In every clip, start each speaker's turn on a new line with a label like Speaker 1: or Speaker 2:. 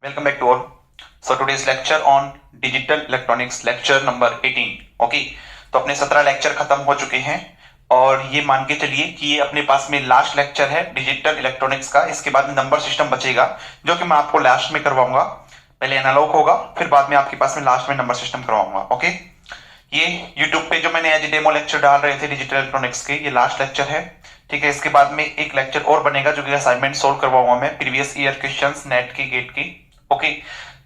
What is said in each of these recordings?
Speaker 1: Welcome back to all. So today's lecture on digital electronics lecture number 18. Okay तो अपने 17 lecture खत्म हो चुके हैं और ये मान के चलिए कि ये अपने पास में लास्ट लेक्चर है डिजिटल इलेक्ट्रॉनिक्स का। इसके बाद में नंबर सिस्टम बचेगा जो कि मैं आपको लास्ट में करवाऊंगा। पहले एनालॉग होगा, फिर बाद में आपके पास में लास्ट में नंबर सिस्टम करवाऊंगा। ओके, ये यूट्यूब पे जो मैंने आज डेमो लेक्चर डाल रहे थे डिजिटल इलेक्ट्रॉनिक्स के, ये लास्ट लेक्चर है। ठीक है, इसके बाद में एक लेक्चर और बनेगा जो कि असाइनमेंट सोल्व करवाऊंगा मैं, प्रीवियस ईयर क्वेश्चंस नेट की गेट की। ओके,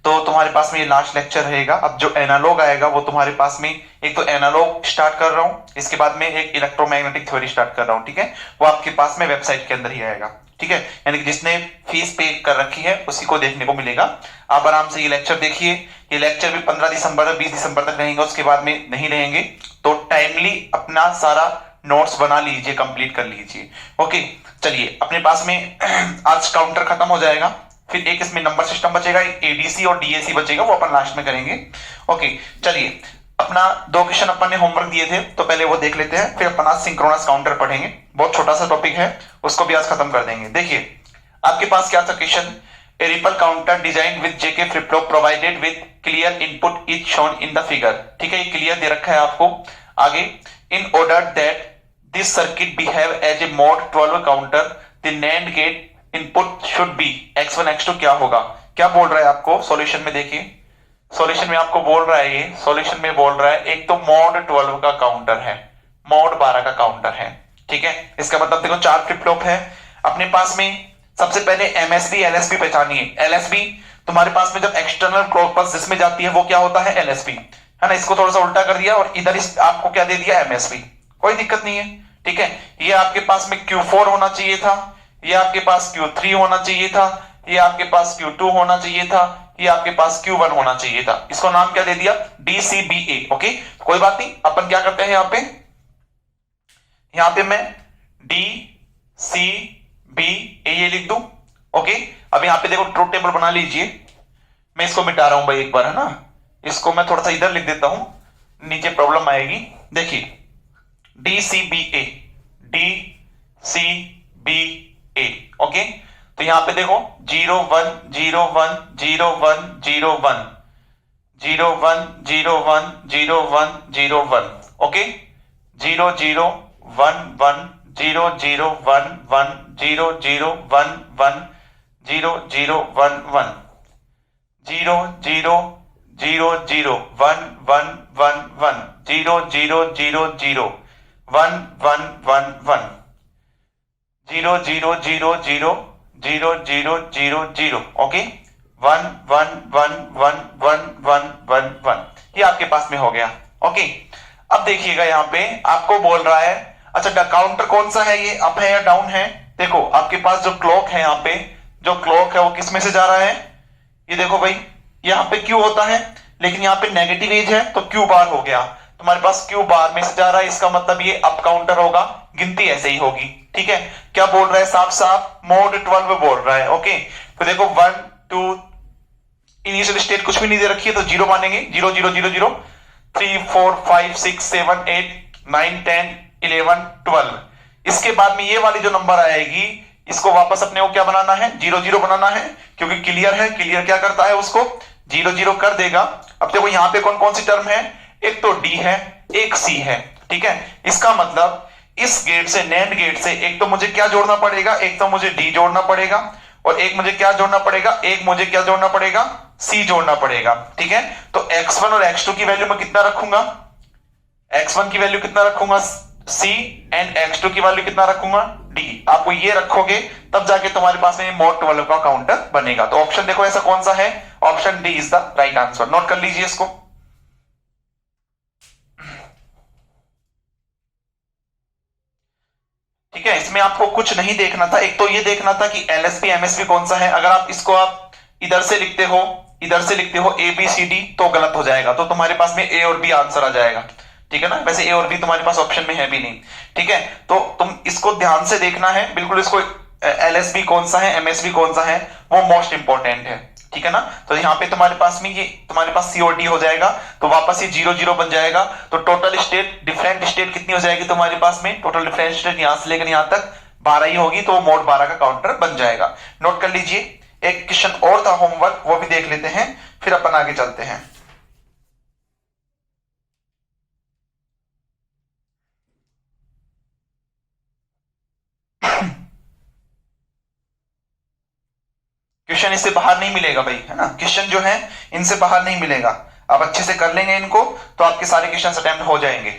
Speaker 1: तो तुम्हारे पास में ये लास्ट लेक्चर रहेगा। अब जो एनालॉग आएगा वो तुम्हारे पास में, एक तो एनालॉग स्टार्ट कर रहा हूं, इसके बाद में एक इलेक्ट्रोमैग्नेटिक थ्योरी स्टार्ट कर रहा हूं। ठीक है, वो आपके पास में वेबसाइट के अंदर ही आएगा। ठीक है, यानी कि जिसने फीस पे कर रखी है उसी को देखने को मिलेगा। आप आराम से ये लेक्चर देखिए। ये लेक्चर भी 15 दिसंबर 20 दिसंबर तक रहेंगे, उसके बाद में नहीं रहेंगे। तो टाइमली अपना सारा नोट्स बना लीजिए, कंप्लीट कर लीजिए। ओके, चलिए अपने पास में आज काउंटर खत्म हो जाएगा, फिर एक इसमें नंबर सिस्टम बचेगा, एक एडीसी और डीएसी बचेगा, वो अपन लास्ट में करेंगे। ओके, चलिए अपना 2 क्वेश्चन अपन ने होमवर्क दिए थे तो पहले वो देख लेते हैं, फिर अपन आज सिंक्रोनस काउंटर पढ़ेंगे। बहुत छोटा सा टॉपिक है, उसको भी आज खत्म कर देंगे। देखिए आपके पास क्या था question, a ripple counter design with JK flip flop provided with clear input is shown in the figure. ठीक है, ये क्लियर दे रखा है आपको। आगे, in order that this circuit behave as a mod 12 counter the NAND gate input should be x1 x2 क्या होगा। क्या बोल रहा है आपको सॉल्यूशन में, देखिए सॉल्यूशन में आपको बोल रहा है, ये सॉल्यूशन में बोल रहा है एक तो मोड 12 का काउंटर है, मोड 12 का काउंटर है। ठीक है, इसका मतलब देखो 4 फ्लिप फ्लॉप है अपने पास में। सबसे पहले एमएसबी एलएसबी पहचानिए। एलएसबी तुम्हारे पास में जब एक्सटर्नल क्लॉक पल्स जिसमें जाती है वो क्या होता है, एलएसबी, है ना। इसको थोड़ा सा उल्टा कर दिया और इधर इस आपको क्या दे दिया, एमएसबी। कोई दिक्कत नहीं है। ठीक है, ये आपके पास में Q4 होना चाहिए था, ये आपके पास Q3 होना चाहिए था, ये आपके पास Q2 होना चाहिए था, ये आपके पास Q1 होना चाहिए था। इसको नाम क्या दे दिया, DCBA। ओके, कोई बात नहीं, अपन क्या करते हैं यहाँ पे मैं DCBA ये लिख दूं। ओके, अब यहाँ पे देखो ट्रूथ टेबल बना लीजिए। मैं इसको मिटा रहा हूं भाई एक बार, है ना। इसको मैं थोड़ा सा इधर लिख देता हूं, नीचे प्रॉब्लम आएगी। देखिए DCBA, DCBA। ओके, तो यहां पे देखो 0 1 0 1 0 1 0 1 0 1 0 1 0 1 0 1। ओके, 0 0 1 1 0 0 1 1 0 0 1 1 0 0 1 1 0 0 0 0 1 1 1 1 0 0 0 0 1 1 1 1 0 0 0 0 0 0 0 0। ओके, 1 1 1 1 1 1 1 1, ये आपके पास में हो गया। ओके, अब देखिएगा यहाँ पे आपको बोल रहा है, अच्छा काउंटर कौन सा है, ये अप है या डाउन है। देखो आपके पास जो क्लॉक है, यहाँ पे जो क्लॉक है वो किस में से जा रहा है, ये देखो भाई यहाँ पे Q होता है, लेकिन यहाँ पे नेगेटिव एज है तो Q बार हो गया। तुम्हारे पास Q बार में से जा रहा है, इसका मतलब ये अप काउंटर होगा, गिनती ऐसे ही होगी। ठीक है, क्या बोल रहा है, साफ साफ मोड 12 बोल रहा है। ओके, तो देखो 1 2 इनिशियल स्टेट कुछ भी नहीं दे रखी है तो 0 मानेंगे, 0 0 0 0 3 4 5 6 7 8 9 10 11 12। इसके बाद में ये वाली जो नंबर आएगी इसको वापस अपने को क्या बनाना है, 0 0 बनाना है, क्योंकि क्लियर है। क्लियर क्या करता है, उसको 0 0 कर देगा। अब देखो यहाँ पे कौन कौन सी टर्म है, एक तो D है, एक C है। ठीक है, इसका मतलब इस गेट से, नैंड गेट से, एक तो मुझे क्या जोड़ना पड़ेगा, एक तो मुझे D जोड़ना पड़ेगा, और एक मुझे क्या जोड़ना पड़ेगा, एक मुझे क्या जोड़ना पड़ेगा, C जोड़ना पड़ेगा। ठीक है, तो X1 और X2 की वैल्यू मैं कितना रखूंगा, X1 की वैल्यू कितना रखूंगा C, एंड X2 की वैल्यू कितना रखूंगा D। आपको ये रखोगे तब जाके तुम्हारे पास में मोड 12 का काउंटर बनेगा। तो ऑप्शन देखो ऐसा कौन सा है, option D is the right answer. Note कर लीजिए इसको। ठीक है, इसमें आपको कुछ नहीं देखना था, एक तो ये देखना था कि एलएसबी एमएसबी कौन सा है। अगर आप इसको आप इधर से लिखते हो, इधर से लिखते हो ABCD तो गलत हो जाएगा, तो तुम्हारे पास में A और B आंसर आ जाएगा। ठीक है ना, वैसे A और B तुम्हारे पास ऑप्शन में है भी नहीं। ठीक है, तो तुम इसको ध्यान से देखना है बिल्कुल, इसको एलएसबी कौन सा है, एमएसबी कौन सा है, वो मोस्ट इंपॉर्टेंट है। ठीक है ना, तो यहाँ पे तुम्हारे पास में ये तुम्हारे पास COD हो जाएगा, तो वापस ये 0 0 बन जाएगा। तो टोटल स्टेट, डिफरेंट स्टेट कितनी हो जाएगी तुम्हारे पास में, टोटल डिफरेंट स्टेट यहां से लेकर यहां तक 12 ही होगी, तो मोड 12 का काउंटर बन जाएगा। नोट कर लीजिए, एक क्वेश्चन और था होमवर्क, वो भी देख लेते हैं, फिर अपन आगे चलते हैं। क्वेश्चन इससे बाहर नहीं मिलेगा भाई, है ना, क्वेश्चन जो है इनसे बाहर नहीं मिलेगा। आप अच्छे से कर लेंगे इनको तो आपके सारे क्वेश्चन अटेम्प्ट हो जाएंगे।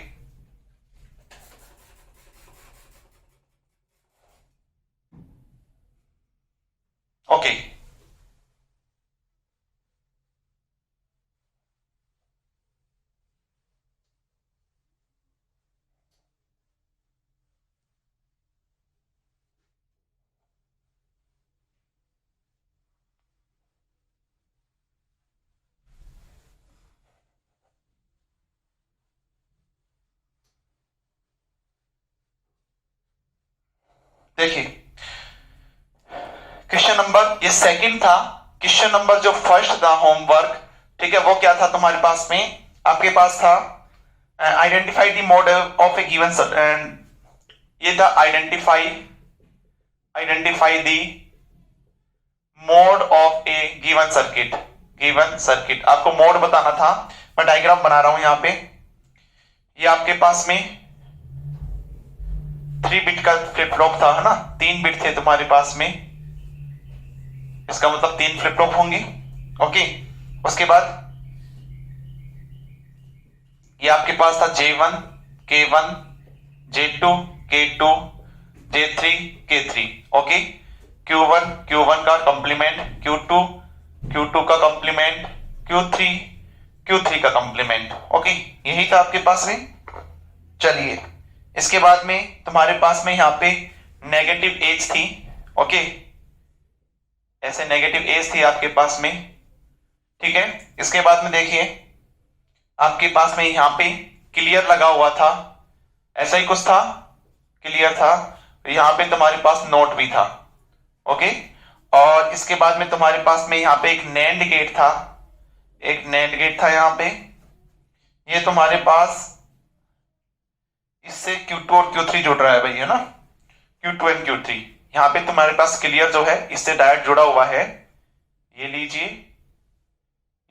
Speaker 1: ओके, देखिए क्वेश्चन नंबर ये सेकंड था। क्वेश्चन नंबर जो फर्स्ट था होमवर्क, ठीक है, वो क्या था तुम्हारे पास में, आपके पास था identify the model of A given, ये था identify the mode of A given circuit. Given circuit आपको मोड बताना था। मैं डायग्राम बना रहा हूं यहां पे। ये आपके पास में 3 बिट का फ्लिप फ्लॉप था, है ना, 3 बिट थे तुम्हारे पास में, इसका मतलब 3 फ्लिप फ्लॉप होंगे। ओके, उसके बाद ये आपके पास था J1 K1 J2 K2 J3 K3। Okay, Q1 का कंप्लीमेंट, Q2 का कंप्लीमेंट, Q3 का कंप्लीमेंट। ओके, यही था आपके पास में। चलिए इसके बाद में तुम्हारे पास में यहां पे नेगेटिव एज थी। ओके, ऐसे नेगेटिव एज थी आपके पास में, ठीक है। इसके बाद में देखिए आपके पास में यहां पे क्लियर लगा हुआ था, ऐसा ही कुछ था, क्लियर था। यहां पे तुम्हारे पास नोट भी था। ओके, और इसके बाद में तुम्हारे पास में यहां पे एक नैंड गेट था, एक नैंड गेट था यहां पे। ये तुम्हारे पास इससे Q2 और Q3 जुड़ रहा है भाई, है ना, Q2 एंड Q3। यहां पे तुम्हारे पास क्लियर जो है इससे डायरेक्ट जुड़ा हुआ है, ये लीजिए,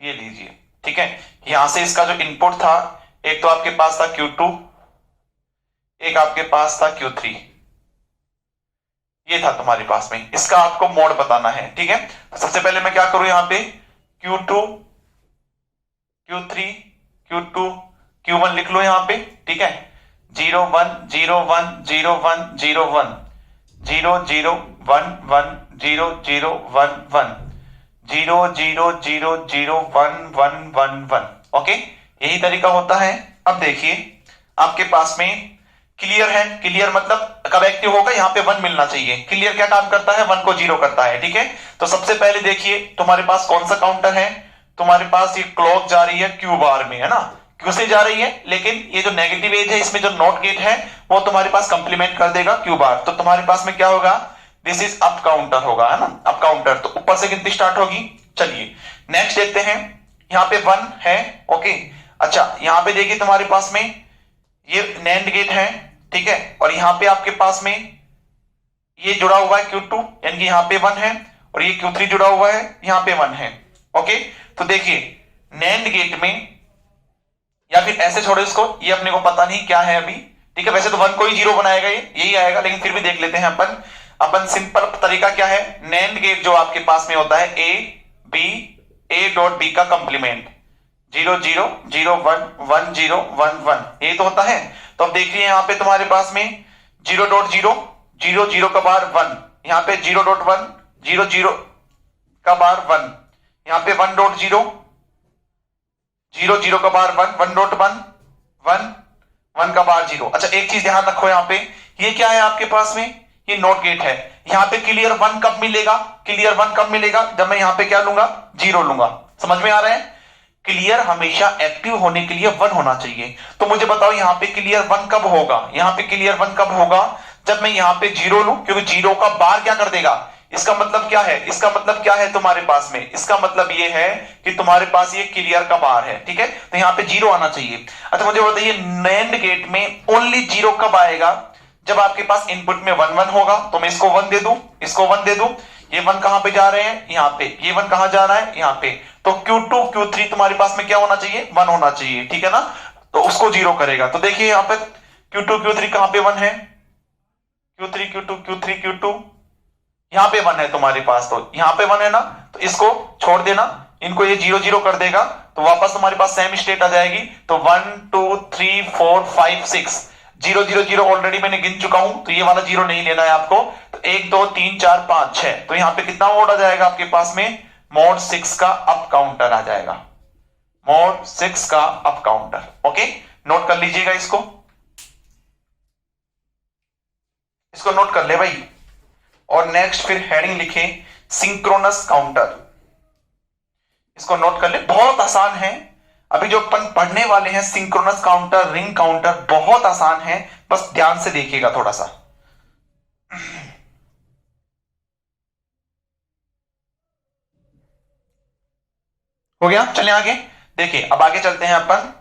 Speaker 1: ये लीजिए, ठीक है। यहां से इसका जो इनपुट था, एक तो आपके पास था Q2, एक आपके पास था Q3, ये था तुम्हारे पास में। इसका आपको मोड बताना है, ठीक है। तो सबसे पहले मैं क्या करूं, यहां पे Q2 Q3 Q2 Q1 लिख लो यहां पे, ठीक है। 0 1 0 1 0 1 0 1 0 0 1 1 0 0 1 1 0 0 0 0 1 1 1 1। ओके, यही तरीका होता है। अब देखिए आपके पास में क्लियर है, क्लियर मतलब कब एक्टिव होगा, यहां पे 1 मिलना चाहिए। क्लियर क्या काम करता है, 1 को 0 करता है, ठीक है। तो सबसे पहले देखिए तुम्हारे पास कौन सा काउंटर है, तुम्हारे पास ये क्लॉक जा रही है Q बार में, है ना, Q से जा रही है, लेकिन ये जो नेगेटिव एज है इसमें जो नॉट गेट है वो तुम्हारे पास कंप्लीमेंट कर देगा Q बार। तो तुम्हारे पास में क्या होगा, दिस इज अप काउंटर होगा, है ना, अप काउंटर। तो ऊपर से गिनती स्टार्ट होगी। चलिए नेक्स्ट देखते हैं, यहां पे 1 है। ओके, अच्छा यहां पे देखिए तुम्हारे पास में ये नैंड गेट है, ठीक है, और यहां पे आपके पास में ये जुड़ा हुआ है Q2, यानी कि यहां पे 1 है, और ये Q3 जुड़ा हुआ है, यहां पे 1 है। ओके, तो देखिए नैंड गेट में, या फिर ऐसे छोड़ो इसको, ये अपने को पता नहीं क्या है अभी, ठीक है। वैसे तो 1 को ही 0 बनाएगा, ये यही आएगा, लेकिन फिर भी देख लेते हैं अपन सिंपल तरीका क्या है, नैंड गेट जो आपके पास में होता है A डॉट B का कंप्लीमेंट 0 0 0 1 1 0 1 1, ये तो होता है। तो अब देखिए यहां पे तुम्हारे पास में 0.0 0 0 का बार 1, यहां पे 0.1 0 0 का बार 1, यहां पे 1.0 0 0 का बार 1 1.1 1 1 का बार 0। अच्छा एक चीज ध्यान रखो, यहां पे ये क्या है आपके पास में, ये नॉट गेट है। यहां पे क्लियर 1 कब मिलेगा, क्लियर 1 कब मिलेगा, जब मैं यहां पे क्या लूंगा, 0 लूंगा। समझ में आ रहा है, क्लियर हमेशा एक्टिव होने के लिए 1 होना चाहिए। तो मुझे बताओ यहां पे क्लियर 1 कब होगा, यहां पे क्लियर 1 कब होगा, जब मैं यहां पे 0 लूं, क्योंकि 0 का बार क्या कर देगा, इसका मतलब क्या है, इसका मतलब क्या है तुम्हारे पास में, इसका मतलब ये है कि तुम्हारे पास ये क्लियर का बार है, ठीक है। तो यहां पे 0 आना चाहिए। अच्छा मुझे बताइए नैंड गेट में ओनली 0 कब आएगा, जब आपके पास इनपुट में 1 1 होगा। तो मैं इसको 1 दे दूं, इसको 1 दे दूं, ये 1 कहां पे जा रहे हैं, यहाँ पे, ये 1 कहां जा रहा है, यहाँ पे। तो Q2 Q3 तुम्हारे पास में क्या होना चाहिए, 1 होना चाहिए, ठीक है ना। तो उसको 0 करेगा। तो देखिए यहाँ पे Q2 Q3 कहां पे 1 है, Q3 Q2 Q3 Q2, यहाँ पे 1 है तुम्हारे पास, तो यहाँ पे 1 है ना, तो इसको छोड़ देना, इनको ये 0 0 कर देगा, तो वापस तुम्हारे पास सेम स्टेट आ जाएगी। तो 1 2 3 4 5 6, 0 0 0 ऑलरेडी मैंने गिन चुका हूं, तो ये वाला 0 नहीं लेना है आपको। तो 1 2 3 4 5 6, तो यहाँ पे कितना मोड आ जाएगा आपके पास में, मोड 6 का अप काउंटर आ जाएगा, मोड 6 का अप काउंटर। ओके, नोट कर लीजिएगा इसको, इसको नोट कर ले भाई। और नेक्स्ट फिर हेडिंग लिखे सिंक्रोनस काउंटर, इसको नोट कर ले, बहुत आसान है। अभी जो अपन पढ़ने वाले हैं सिंक्रोनस काउंटर, रिंग काउंटर, बहुत आसान है, बस ध्यान से देखिएगा थोड़ा सा। हो गया, चलिए आगे देखिए, अब आगे चलते हैं अपन।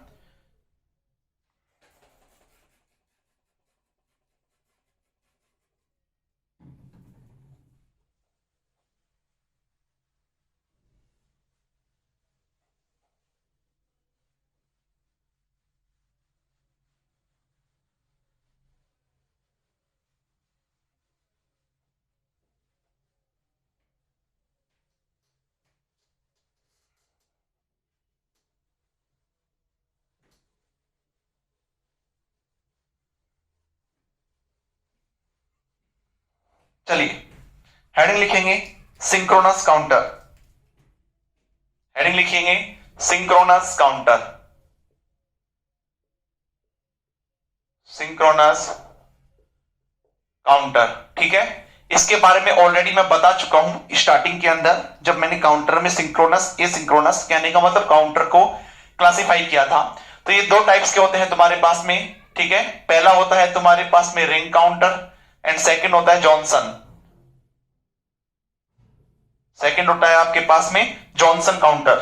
Speaker 1: चलिए हेडिंग लिखेंगे सिंक्रोनस काउंटर, हेडिंग लिखेंगे सिंक्रोनस काउंटर, सिंक्रोनस काउंटर, ठीक है। इसके बारे में ऑलरेडी मैं बता चुका हूं स्टार्टिंग के अंदर, जब मैंने काउंटर में सिंक्रोनस, ये सिंक्रोनस कहने का मतलब काउंटर को क्लासिफाई किया था। तो ये दो टाइप्स के होते हैं तुम्हारे पास में, ठीक है। पहला होता है तुम्हारे पास में रिंग काउंटर, एंड सेकंड होता है जॉनसन, सेकंड होता है आपके पास में जॉनसन काउंटर,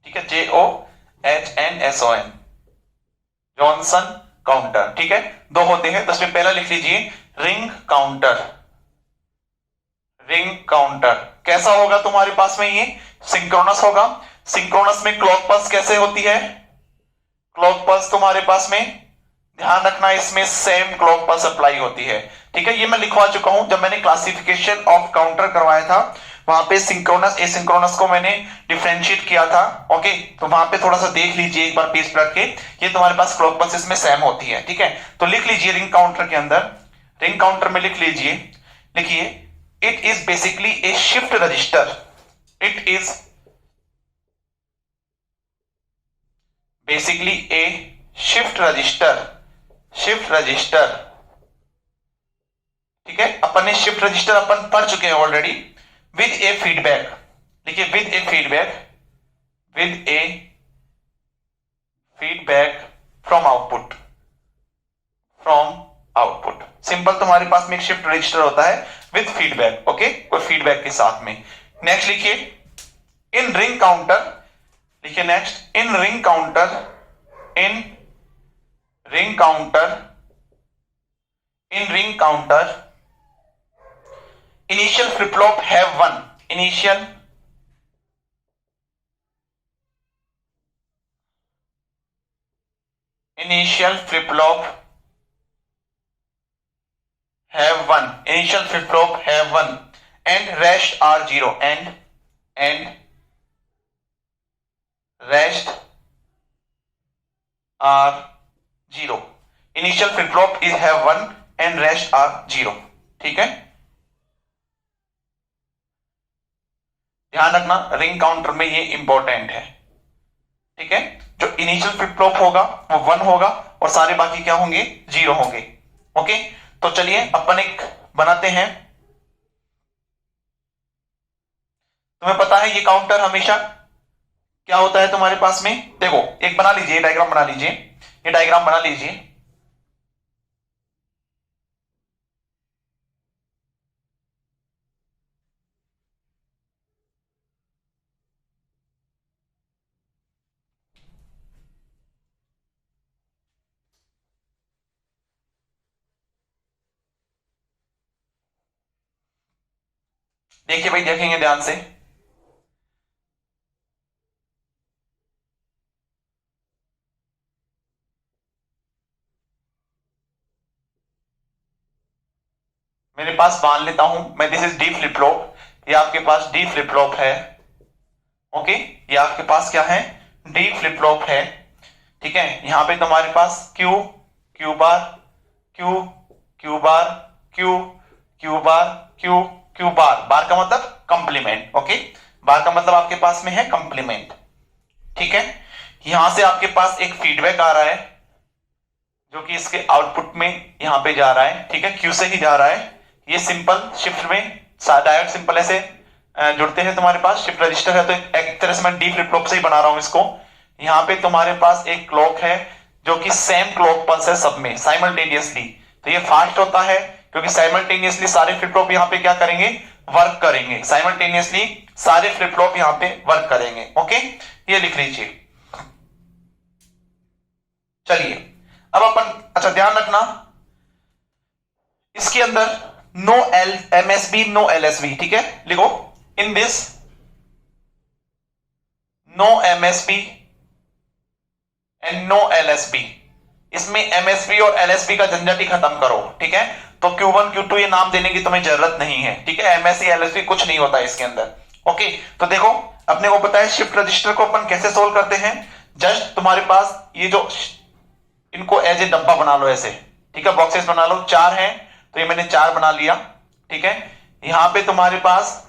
Speaker 1: ठीक है, JOHNSON, जॉनसन काउंटर, ठीक है। दो होते हैं, तो इसमें पहला लिख लीजिए रिंग काउंटर, रिंग काउंटर कैसा होगा तुम्हारे पास में, ये सिंक्रोनस होगा। सिंक्रोनस में क्लॉक पल्स कैसे होती है, क्लॉक पल्स तुम्हारे पास में, ध्यान रखना इसमें सेम क्लॉक पल्स अप्लाई होती है, ठीक है। ये मैं लिखवा चुका हूं, जब मैंने क्लासिफिकेशन ऑफ काउंटर करवाया था, वहां पे सिंक्रोनस एसिंक्रोनस को मैंने डिफरेंशिएट किया था। ओके, तो वहां पे थोड़ा सा देख लीजिए एक बार पेज पलट के, ये तुम्हारे पास क्लॉक पल्स इसमें सेम होती है, ठीक है। तो लिख लीजिए रिंग काउंटर के अंदर, रिंग काउंटर में लिख लीजिए, लिखिए it is basically A shift register, it is basically A shift register, shift register, ठीक है। अपन ने शिफ्ट रजिस्टर अपन पढ़ चुके हैं ऑलरेडी। विद ए फीडबैक, देखिए with A feedback, with A feedback from output, from output, simple तुम्हारे पास में एक शिफ्ट रजिस्टर होता है विद फीडबैक, ओके, कोई फीडबैक के साथ में। नेक्स्ट लिखिए इन रिंग काउंटर, लिखिए next in ring counter, in ring counter, in ring counter initial flip flop have one, initial flip flop have one, initial flip flop have one, and rest are zero, and rest are zero, initial flip flop is have one and rest are zero, ठीक है। ध्यान रखना ring counter में ये important है, ठीक है। जो इनिशियल फ्लिप फ्लॉप होगा वो 1 होगा और सारे बाकी क्या होंगे, 0 होंगे, ओके। तो चलिए अपन एक बनाते हैं, तुम्हें पता है ये काउंटर हमेशा क्या होता है तुम्हारे पास में, देखो एक बना लीजिए, डायग्राम बना लीजिए, ये डायग्राम बना लीजिए। देखिए भाई, देखेंगे ध्यान से। मेरे पास मान लेता हूं मैं, this is D flip flop, ये आपके पास डी फ्लिप फ्लॉप है। ओके, ये आपके पास क्या है, डी फ्लिप फ्लॉप है। ठीक है, यहां पे तुम्हारे पास Q, Q bar, Q, Q bar, Q, Q bar, Q, Q bar. Bar का मतलब कंप्लीमेंट। ओके, बार का मतलब आपके पास में है कंप्लीमेंट। ठीक है, यहां से आपके पास एक फीडबैक आ रहा है जो कि इसके आउटपुट में यहां पे जा रहा है। ठीक है, क्यू से ही जा रहा है। ये सिंपल शिफ्ट में डायरेक्ट सिंपल ऐसे जुड़ते हैं तुम्हारे पास। शिफ्ट रजिस्टर है तो एक तरह से मैं डी फ्लिप फ्लॉप से ही बना रहा हूं इसको। यहां पे तुम्हारे पास एक क्लॉक है जो कि सेम क्लॉक पल्स है सब में साइमल्टेनियसली, तो ये फास्ट होता है क्योंकि साइमल्टेनियसली सारे फ्लिप फ्लॉप यहां पे क्या करेंगे, वर्क करेंगे। साइमल्टेनियसली सारे फ्लिप फ्लॉप यहां पे वर्क करेंगे। ओके, ये लिख लीजिए। चलिए अब अपन, अच्छा ध्यान रखना इसके अंदर नो एमएसबी नो एलएसबी। ठीक है, लिखो in this no MSB and no LSB. इसमें एमएसबी और एलएसबी का झंझट ही खत्म करो। ठीक है, तो Q1 Q2 ये नाम देने की तुम्हें जरूरत नहीं है। ठीक है, एमएससी एलएसबी कुछ नहीं होता इसके अंदर। ओके, तो देखो अपने को पता है शिफ्ट रजिस्टर को अपन कैसे सोल्व करते हैं। जस्ट तुम्हारे पास ये जो, इनको एज ए डब्बा बना लो ऐसे। ठीक है, बॉक्सेस बना लो, 4 हैं तो ये मैंने 4 बना लिया। ठीक है, यहां पे तुम्हारे पास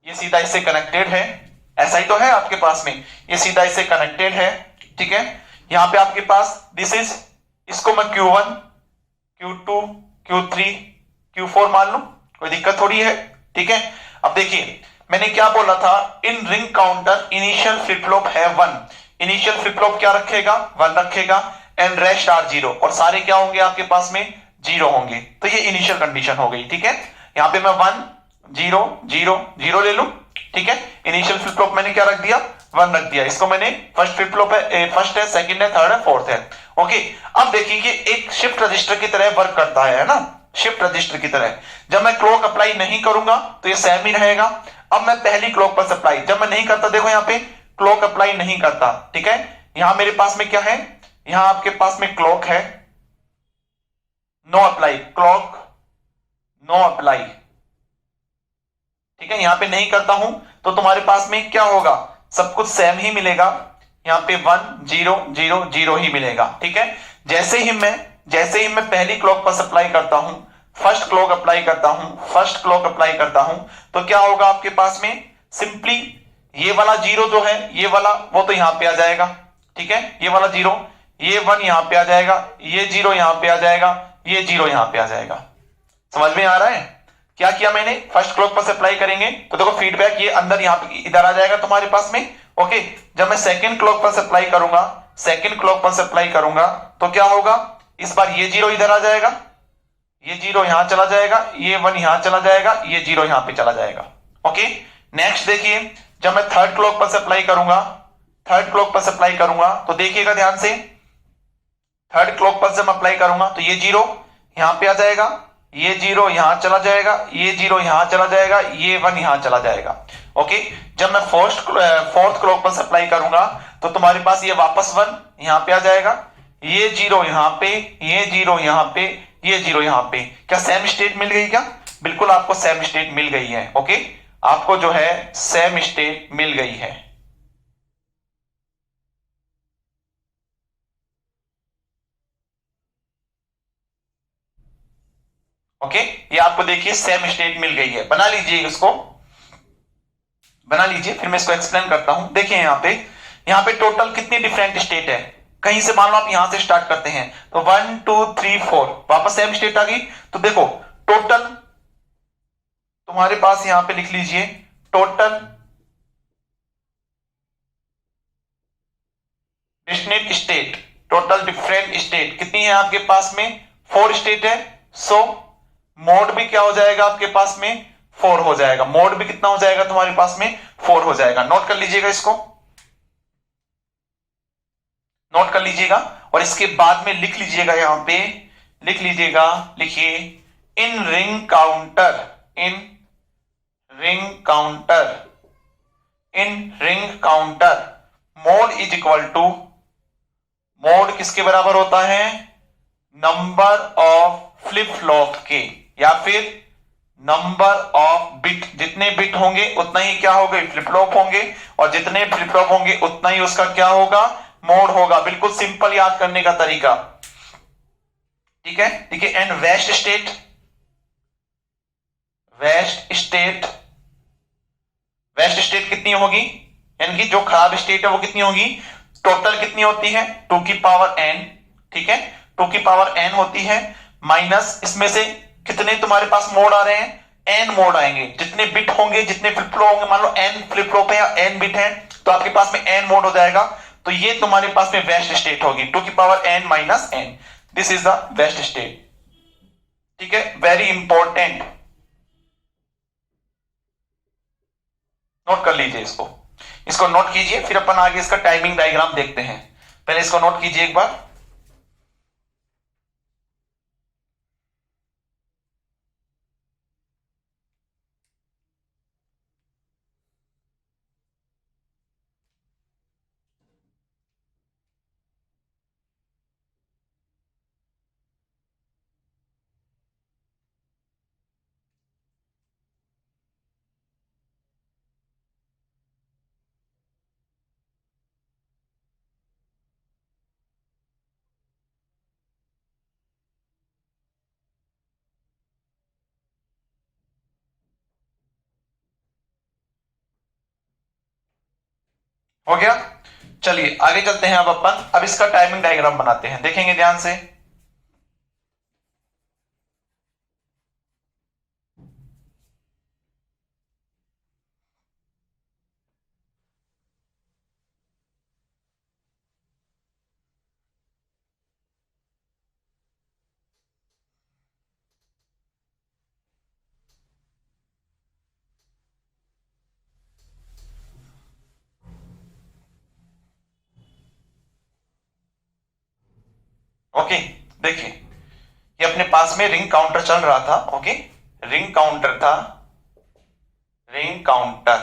Speaker 1: ये सीधा इससे कनेक्टेड है, ऐसा ही तो है आपके पास में, ये सीधा इससे कनेक्टेड है। ठीक है, यहां पे आपके पास दिस इज, इसको मैं Q1 Q2 Q3 Q4 मान लू, कोई दिक्कत थोड़ी है। ठीक है, अब देखिए मैंने क्या बोला था, इन ring counter initial flip flop है 1। इनिशियल फ्लिप फ्लॉप क्या रखेगा, 1 रखेगा, एंड रेस्ट आर 0, और सारे क्या होंगे आपके पास में, 0 होंगे। तो ये इनिशियल कंडीशन हो गई। ठीक है, यहां पे मैं 1 0 0 0 ले लू। ठीक है, इनिशियल फ्लिप फ्लॉप मैंने क्या रख दिया, 1 रख दिया। इसको मैंने फर्स्ट फ्लिप फ्लॉप है, फर्स्ट है, सेकंड है, थर्ड है, फोर्थ है। ओके, अब देखिए ये एक शिफ्ट रजिस्टर की तरह वर्क करता है ना, शिफ्ट रजिस्टर की तरह। जब मैं क्लॉक अप्लाई नहीं करूंगा तो ये सेम ही रहेगा। अब मैं पहली क्लॉक पर अप्लाई, जब मैं नहीं करता, देखो यहां पे क्लॉक अप्लाई नहीं करता। ठीक है, यहां मेरे पास में क्या है, यहां आपके पास में क्लॉक है, know apply, clock know apply. ठीक है, यहां पे नहीं करता हूं तो तुम्हारे पास में क्या होगा, सब कुछ सेम ही मिलेगा। यहां पे 1 0 0 0 ही मिलेगा। ठीक है, जैसे ही मैं पहली क्लॉक पर अप्लाई करता हूं, फर्स्ट क्लॉक अप्लाई करता हूं, फर्स्ट क्लॉक अप्लाई करता हूं, तो क्या होगा आपके पास में, सिंपली ये वाला 0 जो है, ये वाला वो तो यहां पे आ जाएगा। ठीक है, ये वाला 0, ये 1 यहां पे आ जाएगा, ये 0 यहां पे आ जाएगा, ये 0 यहां पे आ जाएगा। समझ में आ रहा है क्या किया मैंने, फर्स्ट क्लॉक पर अप्लाई करेंगे तो देखो फीडबैक ये अंदर यहां पे इधर आ जाएगा तुम्हारे पास में। ओके, जब मैं सेकंड क्लॉक पर अप्लाई करूंगा, सेकंड क्लॉक पर अप्लाई करूंगा तो क्या होगा, इस बार ये 0 इधर आ जाएगा, ये 0 यहां चला जाएगा, ये 1 यहां चला जाएगा, ये 0 यहां पे चला जाएगा। ओके, नेक्स्ट देखिए, जब मैं थर्ड क्लॉक पर अप्लाई करूंगा, थर्ड क्लॉक पर अप्लाई करूंगा तो देखिएगा ध्यान से, थर्ड क्लॉक पर जब अप्लाई करूंगा तो ये 0 यहां पे आ जाएगा, ये 0 यहां चला जाएगा, ये 0 यहां चला जाएगा, ये 1 यहां चला जाएगा। ओके, जब मैं फोर्थ क्लॉक पर अप्लाई करूंगा तो तुम्हारे पास ये वापस 1 यहां पे आ जाएगा, ये 0 यहां पे, ये 0 यहां पे, ये 0 यहां पे। क्या सेम स्टेट मिल गई क्या, बिल्कुल आपको सेम स्टेट मिल गई है। ओके, आपको जो है सेम स्टेट मिल गई है। ओके, ये आपको देखिए सेम स्टेट मिल गई है। बना लीजिए इसको, बना लीजिए, फिर मैं इसको एक्सप्लेन करता हूं। देखिए यहां पे टोटल कितनी डिफरेंट स्टेट है। कहीं से मान लो आप यहां से स्टार्ट करते हैं तो 1 2 3 4 वापस सेम स्टेट आ गई। तो देखो टोटल तुम्हारे पास यहां पे लिख लीजिए, total distinct state, total different state कितनी है आपके पास में, 4 स्टेट है। सो मोड भी क्या हो जाएगा आपके पास में, 4 हो जाएगा। मोड भी कितना हो जाएगा तुम्हारे पास में, 4 हो जाएगा। नोट कर लीजिएगा, इसको नोट कर लीजिएगा और इसके बाद में लिख लीजिएगा, यहां पे लिख लीजिएगा, लिखिए in ring counter, in ring counter, in ring counter mod is equal to, mod किसके बराबर होता है, नंबर ऑफ फ्लिप फ्लॉप के, या फिर नंबर ऑफ बिट, जितने बिट होंगे उतना ही क्या होगा, फ्लिप फ्लॉप होंगे, और जितने फ्लिप फ्लॉप होंगे उतना ही उसका क्या होगा, मोड होगा। बिल्कुल सिंपल याद करने का तरीका, ठीक है। देखिए and waste state, waste state, waste state कितनी होगी, यानी कि जो खराब स्टेट है वो कितनी होगी, टोटल कितनी होती है 2 की पावर n, ठीक है, 2 की पावर n होती है, माइनस इसमें से कितने तुम्हारे पास मोड आ रहे हैं, n मोड आएंगे, जितने बिट होंगे, जितने फ्लिप फ्लॉप होंगे, मान लो n फ्लिप फ्लॉप है या n बिट है, तो आपके पास में n मोड हो जाएगा, तो ये तुम्हारे पास में वेस्ट स्टेट होगी, 2 की power n minus n, this is the waste state, ठीक है, वेरी इंपॉर्टेंट, नोट कर लीजिए इसको, इसको नोट कीजिए, फिर अपन आगे इसका टाइमिंग डायग्राम देखते हैं, पहले इसको नोट कीजिए एक बार। हो गया, चलिए आगे चलते हैं, अब अपन अब इसका टाइमिंग डायग्राम बनाते हैं, देखेंगे ध्यान से। ओके, देखिए ये अपने पास में रिंग काउंटर चल रहा था, ओके, रिंग काउंटर था, रिंग काउंटर,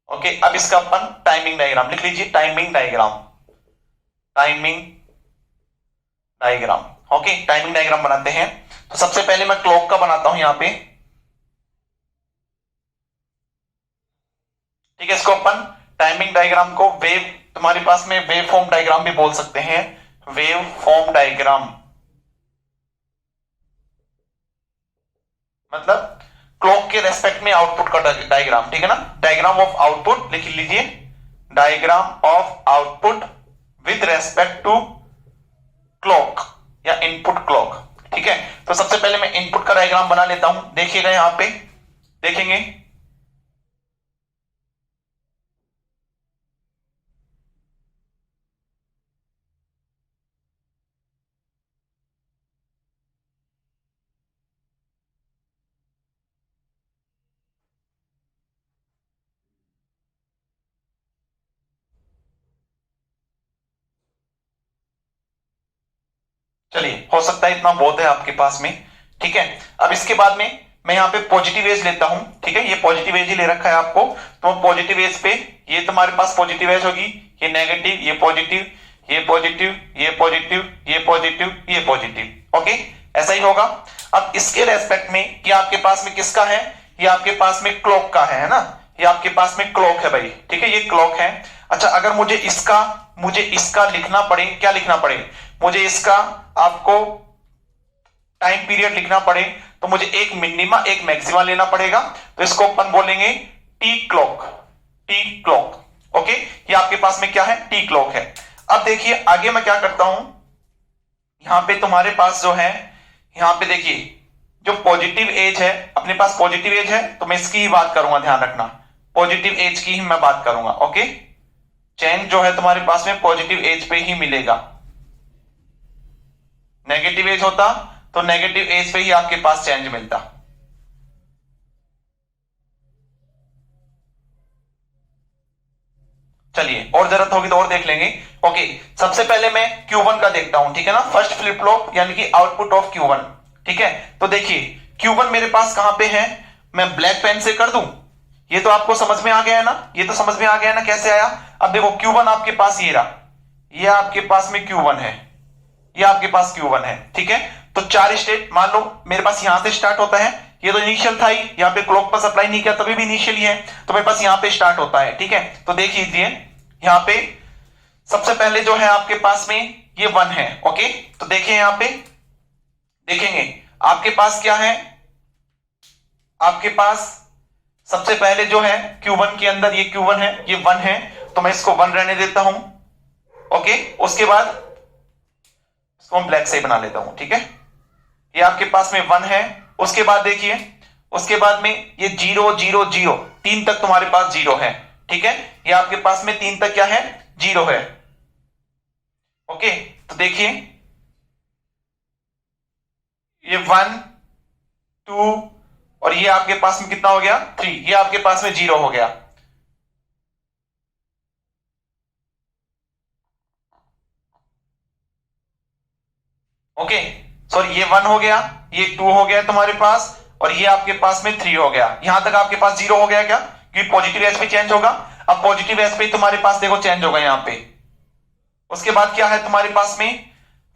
Speaker 1: ओके। अब इसका अपन टाइमिंग डायग्राम लिख लीजिए, timing diagram, timing diagram, okay, timing diagram बनाते हैं। तो सबसे पहले मैं क्लॉक का बनाता हूं यहां पे, ठीक है, इसको अपन टाइमिंग डायग्राम को वेव, तुम्हारे पास में वेव फॉर्म डायग्राम भी बोल सकते हैं, वेव फॉर्म डायग्राम, मतलब क्लॉक के रेस्पेक्ट में आउटपुट का डायग्राम, ठीक है ना, डायग्राम ऑफ आउटपुट लिख लीजिए, diagram of output with respect to clock या इनपुट क्लॉक, ठीक है। तो सबसे पहले मैं इनपुट का डायग्राम बना लेता हूं, देखिएगा यहां पे, देखेंगे, चलिए हो सकता है इतना बहुत है आपके पास में, ठीक है। अब इसके बाद में मैं यहाँ पे पॉजिटिव एज लेता हूं, ठीक है, ये पॉजिटिव एज ही ले रखा है आपको, तो पॉजिटिव एज पे ये तुम्हारे पास पॉजिटिव एज होगी, ये नेगेटिव, ये पॉजिटिव, ये पॉजिटिव, ये पॉजिटिव, ये पॉजिटिव, ये पॉजिटिव, ओके, ऐसा ही होगा। अब इसके रेस्पेक्ट में ये आपके पास में किसका है, ये आपके पास में क्लॉक का है ना, ये आपके पास में क्लॉक है भाई, ठीक है, ये क्लॉक है। अच्छा, अगर मुझे इसका लिखना पड़े, क्या लिखना पड़े, मुझे इसका आपको टाइम पीरियड लिखना पड़े, तो मुझे एक मिनिमा एक मैक्सिमा लेना पड़ेगा, तो इसको अपन बोलेंगे T clock, T clock, okay, ये आपके पास में क्या है, टी क्लॉक है। अब देखिए आगे मैं क्या करता हूं, यहां पे तुम्हारे पास जो है, यहां पे देखिए जो पॉजिटिव एज है, अपने पास पॉजिटिव एज है, तो मैं इसकी ही बात करूंगा, ध्यान रखना, पॉजिटिव एज की ही मैं बात करूंगा, ओके, चेंज जो है तुम्हारे पास में पॉजिटिव एज पे ही मिलेगा, नेगेटिव एज होता तो नेगेटिव एज पे ही आपके पास चेंज मिलता। चलिए और जरूरत होगी तो और देख लेंगे, ओके। सबसे पहले मैं Q1 का देखता हूं, ठीक है ना, फर्स्ट फ्लिप फ्लॉप यानी कि आउटपुट ऑफ Q1, ठीक है। तो देखिए Q1 मेरे पास कहां पे है, मैं ब्लैक पेन से कर दूं? ये तो आपको समझ में आ गया है ना, ये तो समझ में आ गया ना कैसे आया। अब देखो Q1 आपके पास ये रहा, ये आपके पास में Q1 है, ये आपके पास Q1 है, ठीक है। तो 4 स्टेट मान लो मेरे पास यहां से स्टार्ट होता है, ये तो इनिशियल था ही, यहाँ पे क्लॉक पर अप्लाई नहीं किया तभी भी इनिशियल ही है, तो मेरे पास यहाँ पे स्टार्ट होता है, ठीक है। तो देख लीजिए यहाँ पे सबसे पहले जो है आपके पास में ये 1 है, ओके। तो देखिए यहाँ पे देखेंगे आपके पास क्या है, आपके पास सबसे पहले जो है Q1 के अंदर ये Q1 है, ये 1 है, तो मैं इसको 1 रहने देता हूं, ओके। उसके बाद इसको ब्लैक से ही बना लेता हूं, ठीक है। ये आपके पास में 1 है। उसके बाद देखिए, उसके बाद में ये 0 0 0 3 तक तुम्हारे पास 0 है, ठीक है। ये आपके पास में 3 तक क्या है, 0 है, ओके। तो देखिए ये 1 2 और ये आपके पास में कितना हो गया, 3, ये आपके पास में 0 हो गया, ओके। सॉरी ये 1 हो गया, ये 2 हो गया तुम्हारे पास, और ये आपके पास में 3 हो गया। यहां तक आपके पास 0 हो गया क्या, क्योंकि पॉजिटिव एस पे चेंज होगा। अब पॉजिटिव एस पे तुम्हारे पास देखो चेंज होगा यहाँ पे। उसके बाद क्या है तुम्हारे पास में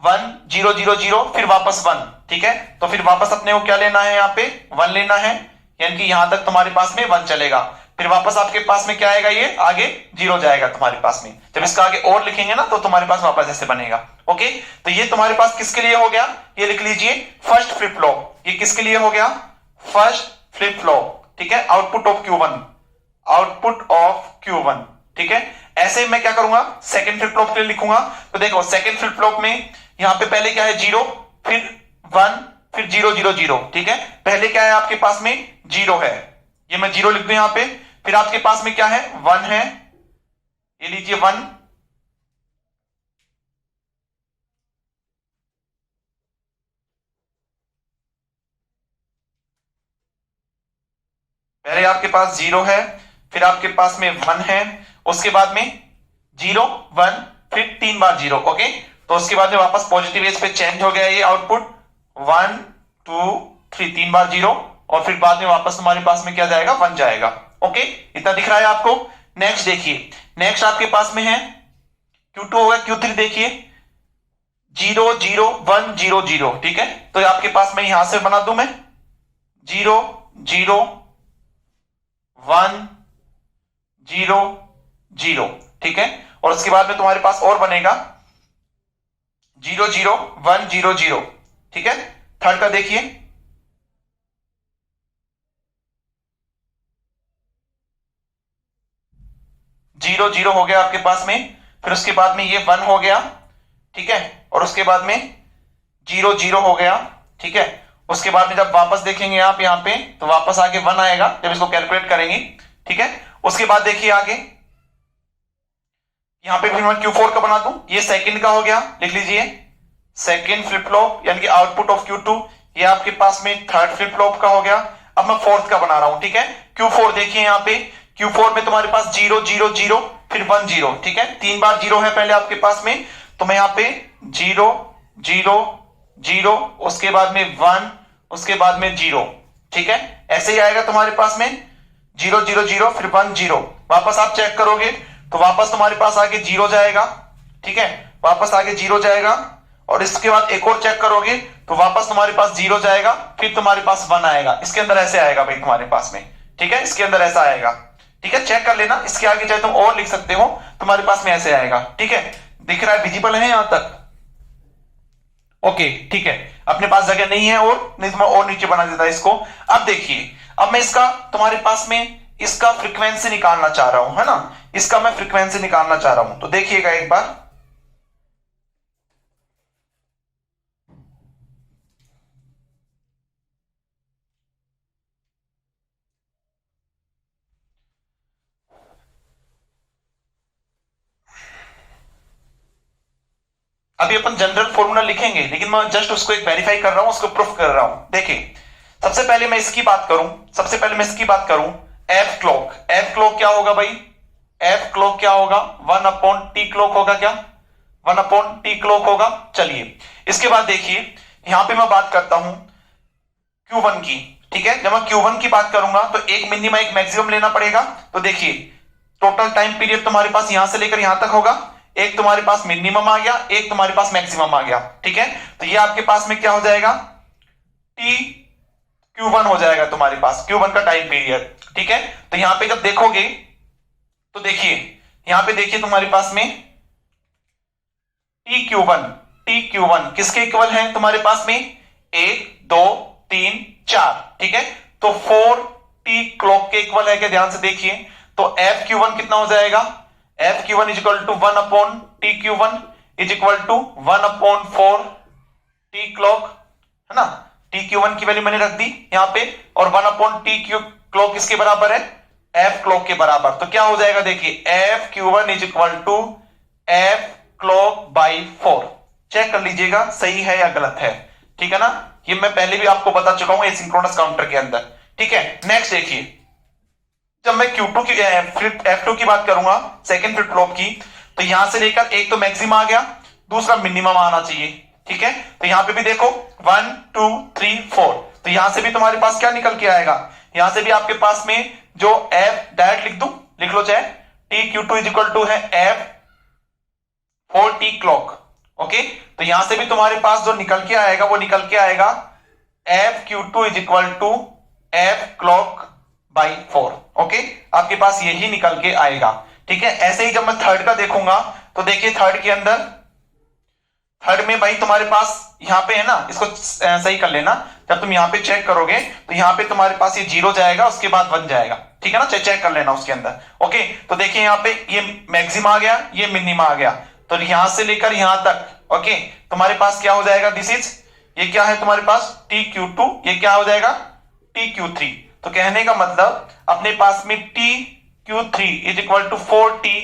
Speaker 1: 1 0 0 0 फिर वापस 1, ठीक है। तो फिर वापस अपने को क्या लेना है, यहाँ पे 1 लेना है, यानी कि यहां तक तुम्हारे पास में 1 चलेगा। फिर वापस आपके पास में क्या आएगा, ये आगे 0 जाएगा तुम्हारे पास में। जब इसका आगे और लिखेंगे ना तो तुम्हारे पास वापस ऐसे बनेगा, ओके। तो ये तुम्हारे पास किसके लिए हो गया, ये लिख लीजिए फर्स्ट फ्लिप फ्लॉप। ये किसके लिए हो गया, फर्स्ट फ्लिप फ्लॉप, ठीक है। Output of Q1, output of Q1, ठीक है। ऐसे मैं क्या करूंगा, सेकंड फ्लिप फ्लॉप के लिए लिखूंगा। तो देखो सेकंड फ्लिप फ्लॉप में यहां पे पहले क्या है 0, फिर 1, फिर 0 0 0, ठीक है। पहले क्या है आपके पास में 0 है, ये मैं 0 लिख दूं यहां पे। फिर आपके पास में क्या है 1 है, ये लीजिए 1, पहले आपके पास 0 है, फिर आपके पास में 1 है, उसके बाद में 0 1 फिर 3 बार 0, ओके। तो उसके बाद में वापस पॉजिटिव एज पे चेंज हो गया ये आउटपुट 1 2 3 3 बार 0, और फिर बाद में वापस तुम्हारे पास में क्या जाएगा, 1 जाएगा, ओके। इतना दिख रहा है आपको। नेक्स्ट देखिए, नेक्स्ट आपके पास में है Q2 होगा, Q3 देखिए 0 0 1 0 0, ठीक है। तो आपके पास में यहां से बना दूं मैं 0 0 1 0 0, ठीक है। और उसके बाद में तुम्हारे पास और बनेगा 0 0 1 0 0, ठीक है। थर्ड का देखिए 0 0 हो गया आपके पास में, फिर उसके बाद में ये 1 हो गया, ठीक है। और उसके बाद में 0 0 हो गया, ठीक है। उसके बाद में जब वापस देखेंगे आप यहाँ पे तो वापस आगे 1 आएगा जब इसको कैलकुलेट करेंगे, ठीक है। उसके बाद देखिए आगे यहां पे फिर मैं Q4 का बना दूं, ये सेकंड का हो गया, लिख लीजिए सेकंड फ्लिप फ्लॉप यानी कि आउटपुट ऑफ Q2। ये आपके पास में थर्ड फ्लिप फ्लॉप का हो गया। अब मैं फोर्थ का बना रहा हूं, ठीक है। Q4 देखिए यहाँ पे Q4 में तुम्हारे पास 0 0 0 फिर 1 0, ठीक है। 3 बार 0 है पहले आपके पास में, तो मैं यहाँ पे 0 0 0 उसके बाद में 1 उसके बाद में 0, ठीक है। ऐसे ही आएगा तुम्हारे पास में 0 0 0 फिर 1 0। वापस आप चेक करोगे तो वापस तुम्हारे पास आगे 0 जाएगा, ठीक है। वापस आगे 0 जाएगा, और इसके बाद एक और चेक करोगे तो वापस तुम्हारे पास 0 जाएगा, फिर तुम्हारे पास 1 आएगा। इसके अंदर ऐसे आएगा भाई तुम्हारे पास में, ठीक है। इसके अंदर ऐसा आएगा, ठीक है। चेक कर लेना, इसके आगे चाहे तुम और लिख सकते हो, तुम्हारे पास में ऐसे आएगा, ठीक है। दिख रहा है, विजिबल है यहां तक, ओके, ठीक है। अपने पास जगह नहीं है और नहीं तो मैं और नीचे बना देता इसको। अब देखिए, अब मैं इसका तुम्हारे पास में इसका फ्रीक्वेंसी निकालना चाह रहा हूं, है ना। इसका मैं फ्रीक्वेंसी निकालना चाह रहा हूं, तो देखिएगा एक बार। अभी अपन जनरल फॉर्मूला लिखेंगे, लेकिन मैं जस्ट उसको एक वेरीफाई कर रहा हूं, उसको प्रूफ कर रहा हूं। देखिए सबसे पहले मैं इसकी बात करूं, सबसे पहले मैं इसकी बात करूं, एफ क्लॉक। एफ क्लॉक क्या होगा भाई, एफ क्लॉक क्या होगा, 1/t क्लॉक होगा क्या, 1/t क्लॉक होगा। चलिए इसके बाद देखिए यहां पे मैं बात करता हूं Q1 की। ठीक है। जब मैं Q1 की बात करूंगा तो एक मिनिमम एक मैक्सिमम लेना पड़ेगा। तो देखिए टोटल टाइम पीरियड तुम्हारे पास यहां से लेकर यहां तक होगा, एक तुम्हारे पास मिनिमम आ गया, एक तुम्हारे पास मैक्सिमम आ गया। ठीक है, तो ये आपके पास में क्या हो जाएगा, टी Q1 हो जाएगा तुम्हारे पास, Q1 का टाइम पीरियड। ठीक है, तो यहां पे जब देखोगे तो देखिए यहां पे देखिए तुम्हारे पास में टी क्यू वन किसके इक्वल है तुम्हारे पास में, एक दो तीन चार। ठीक है, तो 4 टी क्लॉक के इक्वल है क्या, ध्यान से देखिए। तो F Q1 कितना हो जाएगा, F Q1 is equal to 1/T Q1 is equal to 1/4 T clock, है ना। T Q1 की वैल्यू मैंने रख दी यहां पे, और 1/T क्लॉक किसके बराबर है, F क्लॉक के बराबर। तो क्या हो जाएगा देखिए, F Q1 is equal to F clock by 4। Check कर लीजिएगा सही है या गलत है। ठीक है ना, ये मैं पहले भी आपको बता चुका हूं एसिंक्रोनस काउंटर के अंदर। ठीक है, नेक्स्ट देखिए, जब मैं Q2 की F2 की बात करूंगा, सेकंड फ्लिप फ्लॉप की, तो यहां से लेकर एक तो मैक्सिमम आ गया, दूसरा मिनिमम आना चाहिए। ठीक है, तो यहां पे भी देखो 1 2 3 4, तो यहां से भी तुम्हारे पास क्या निकल के आएगा, यहां से भी आपके पास में जो F डायरेक्ट लिख दूं, लिख लो चाहे, T Q2 is equal to है F 4 टी क्लॉक। ओके, तो यहां से भी तुम्हारे पास जो निकल के आएगा वो निकल के आएगा F Q2 is equal to F clock by 4। Okay, आपके पास यही निकल के आएगा। ठीक है, ऐसे ही जब मैं थर्ड का देखूंगा तो देखिए थर्ड के अंदर, थर्ड में भाई तुम्हारे पास यहां पे है ना, इसको सही कर लेना, जब तुम यहां पे चेक करोगे तो यहां पे तुम्हारे पास ये 0 जाएगा, उसके बाद 1 जाएगा। ठीक है ना, चेक कर लेना उसके अंदर। ओके, तो देखिए यहां पे ये मैक्सिम आ गया, ये मिनिमम आ गया, तो यहां से लेकर यहां तक ओके तुम्हारे पास क्या हो जाएगा, दिस इज, ये क्या है तुम्हारे पास T Q2, ये क्या हो जाएगा T Q3। तो कहने का मतलब अपने पास में T Q3 is equal to 4 T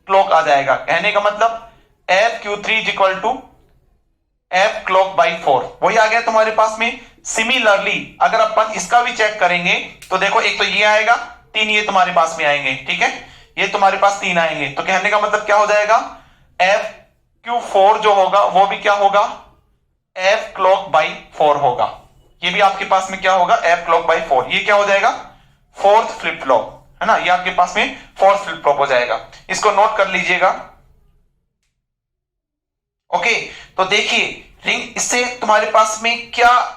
Speaker 1: clock आ जाएगा। कहने का मतलब F Q3 is equal to F clock by 4 वही आ गया तुम्हारे पास में। सिमिलरली अगर अपन इसका भी चेक करेंगे तो देखो एक तो ये आएगा, 3 ये तुम्हारे पास में आएंगे। ठीक है, ये तुम्हारे पास 3 आएंगे, तो कहने का मतलब क्या हो जाएगा, F Q4 जो होगा वो भी क्या होगा, F क्लॉक बाई 4 होगा। ये भी आपके पास में क्या होगा, F क्लॉक बाई 4। ये क्या हो जाएगा, फोर्थ फ्लिप फ्लॉप, है ना, ये आपके पास में फोर्थ फ्लिप फ्लॉप हो जाएगा। इसको नोट कर लीजिएगा। ओके, तो देखिए रिंग, इससे तुम्हारे पास में क्या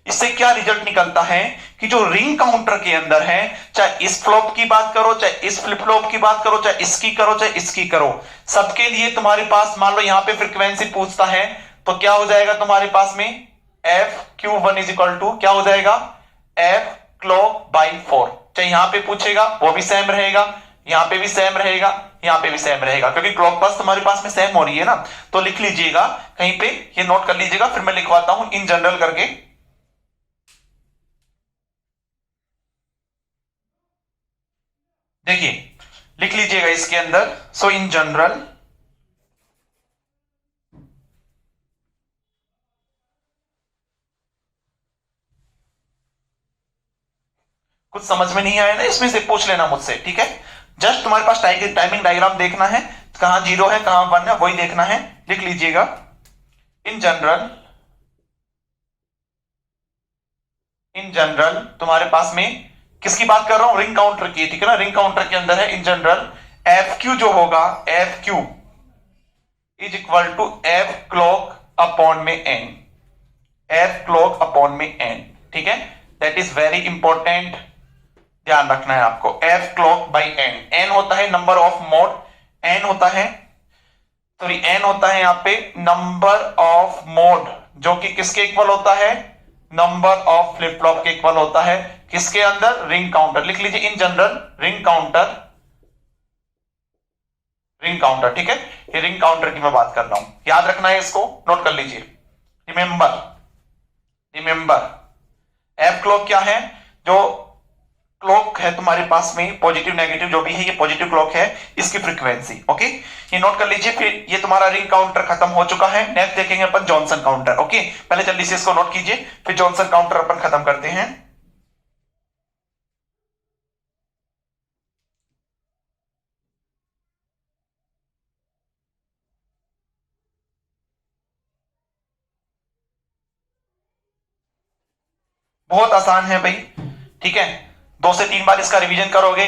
Speaker 1: इससे क्या रिजल्ट निकलता है कि जो रिंग काउंटर के अंदर है, चाहे इस फ्लॉप की बात करो, चाहे इस फ्लिप फ्लॉप की बात करो, चाहे इसकी करो, चाहे इसकी करो, सबके लिए तुम्हारे पास मान लो यहां पे फ्रीक्वेंसी पूछता है, तो क्या हो जाएगा तुम्हारे पास में F Q1 is equal to क्या हो जाएगा, F क्लॉक बाई 4। चाहे यहां पे पूछेगा वो भी सेम रहेगा, यहां पे भी सेम रहेगा, यहां पे भी सेम रहेगा, क्योंकि क्लॉक पास तुम्हारे पास में सेम हो रही है ना। तो लिख लीजिएगा कहीं पे, ये नोट कर लीजिएगा, फिर मैं लिखवाता हूं इन जनरल करके। देखिए लिख लीजिएगा इसके अंदर, सो इन जनरल कुछ समझ में नहीं आया ना, इसमें से पूछ लेना मुझसे। ठीक है, जस्ट तुम्हारे पास टाइमिंग डायग्राम देखना है, कहां 0 है कहां 1 है वही देखना है। लिख लीजिएगा इन जनरल, इन जनरल तुम्हारे पास में किसकी बात कर रहा हूं, रिंग काउंटर की। ठीक है ना, रिंग काउंटर के अंदर है इन जनरल F Q जो होगा, F Q is equal to F clock upon में n, F क्लॉक अपॉन में n। ठीक है, दैट इज वेरी इंपॉर्टेंट, ध्यान रखना है आपको। F clock by n, n होता है नंबर ऑफ मोड, n होता है, सॉरी n होता है यहां पे नंबर ऑफ मोड, जो कि किसके इक्वल होता है, नंबर ऑफ फ्लिप फ्लॉप के इक्वल होता है, किसके अंदर, रिंग काउंटर। लिख लीजिए in general ring counter, ring counter. ठीक है, ये रिंग काउंटर की मैं बात कर रहा हूं, याद रखना है, इसको नोट कर लीजिए। रिमेंबर, रिमेंबर एफ क्लॉक क्या है, जो क्लॉक है तुम्हारे पास में पॉजिटिव नेगेटिव जो भी है, ये पॉजिटिव क्लॉक है, इसकी फ्रीक्वेंसी। ओके, ये नोट कर लीजिए। फिर ये तुम्हारा रिंग काउंटर खत्म हो चुका है, नेक्स्ट देखेंगे अपन जॉनसन काउंटर। ओके, पहले जल्दी से इसको नोट कीजिए, फिर जॉनसन काउंटर अपन खत्म करते हैं। बहुत आसान है भाई, ठीक है। 2 से 3 बार इसका रिवीजन करोगे,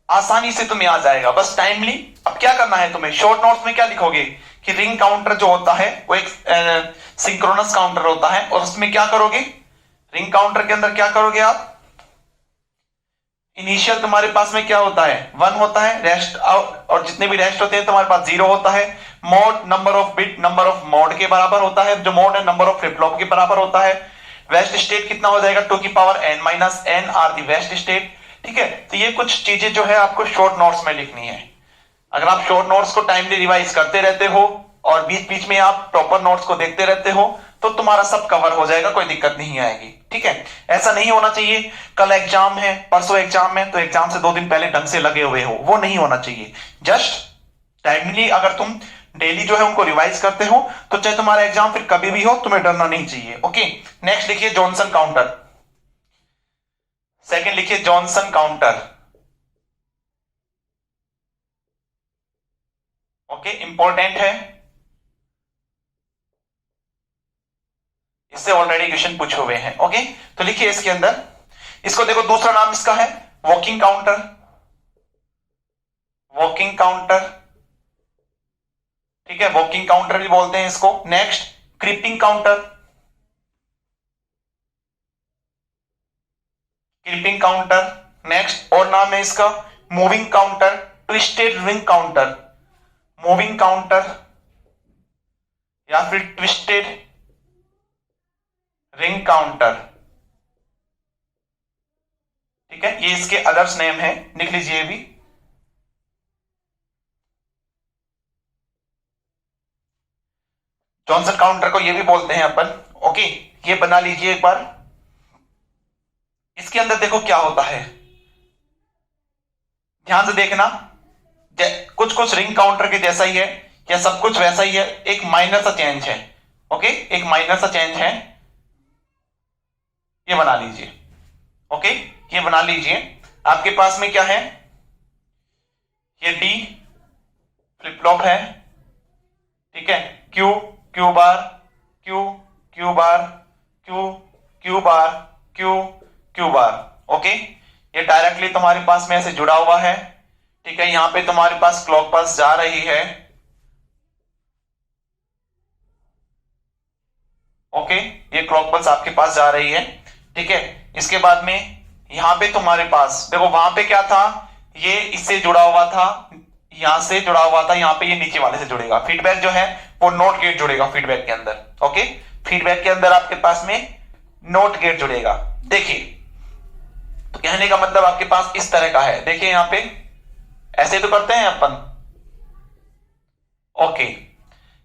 Speaker 1: आसानी से तुम्हें आ जाएगा, बस टाइमली। अब क्या करना है तुम्हें, शॉर्ट नोट्स में क्या लिखोगे कि रिंग काउंटर जो होता है वो एक सिंक्रोनस काउंटर होता है, और उसमें क्या करोगे, रिंग काउंटर के अंदर क्या करोगे आप, इनिशियल तुम्हारे पास में क्या होता है 1 होता है, रेस्ट और जितने भी रेस्ट होते हैं तुम्हारे पास 0 होता है। Mode number of bit number of mode के बराबर होता है, जो मोड है नंबर ऑफ फ्लिप फ्लॉप के बराबर होता है। वेस्ट स्टेट कितना हो जाएगा, 2 की power n-n are the waste state, ठीक है। तो ये कुछ चीजें जो है आपको शॉर्ट नोट्स में लिखनी है। अगर आप शॉर्ट नोट्स को टाइमली रिवाइज करते रहते हो और बीच बीच में आप प्रॉपर नोट्स को देखते रहते हो, तो तुम्हारा सब कवर हो जाएगा, कोई दिक्कत नहीं आएगी, ठीक है। ऐसा नहीं होना चाहिए कल एग्जाम है परसों एग्जाम है तो एग्जाम से 2 दिन पहले ढंग से लगे हुए हो, वो नहीं होना चाहिए। जस्ट टाइमली अगर तुम डेली जो है उनको रिवाइज करते हो तो चाहे तुम्हारा एग्जाम फिर कभी भी हो, तुम्हें डरना नहीं चाहिए। ओके, नेक्स्ट लिखिए जॉनसन काउंटर। सेकंड लिखिए जॉनसन काउंटर। ओके, इंपॉर्टेंट है, इससे ऑलरेडी क्वेश्चन पूछे हुए हैं। ओके, तो लिखिए इसके अंदर, इसको देखो दूसरा नाम इसका है वॉकिंग काउंटर, वॉकिंग काउंटर, ठीक है, वॉकिंग काउंटर भी बोलते हैं इसको। Next creeping counter, creeping counter. Next और नाम है इसका moving counter, twisted ring counter, moving counter या फिर ट्विस्टेड रिंग काउंटर, ठीक है। ये इसके अदर्स नेम है, लिख लीजिए भी। जॉनसन काउंटर को ये भी बोलते हैं अपन। ओके, ये बना लीजिए एक बार। इसके अंदर देखो क्या होता है, ध्यान से देखना, कुछ कुछ रिंग काउंटर के जैसा ही है या सब कुछ वैसा ही है, एक माइनर सा चेंज है। ओके, एक माइनर सा चेंज है, ये बना लीजिए। ओके, ये बना लीजिए। आपके पास में क्या है, ये डी फ्लिप फ्लॉप है, ठीक है। Q Q bar, Q Q bar, Q Q bar, Q Q बार। ओके, ये डायरेक्टली तुम्हारे पास में ऐसे जुड़ा हुआ है, ठीक है। यहां पे तुम्हारे पास क्लॉक पल्स जा रही है। ओके, ये क्लॉक पल्स आपके पास जा रही है, ठीक है। इसके बाद में यहां पे तुम्हारे पास देखो, वहां पे क्या था, ये इससे जुड़ा हुआ था, यहां से जुड़ा हुआ था, यहां पे ये नीचे वाले से जुड़ेगा। फीडबैक जो है वो नोट गेट जुड़ेगा फीडबैक के अंदर। ओके, फीडबैक के अंदर आपके पास में नोट गेट जुड़ेगा। देखिए, तो कहने का मतलब आपके पास इस तरह का है, देखिए यहां पे ऐसे तो करते हैं अपन। ओके,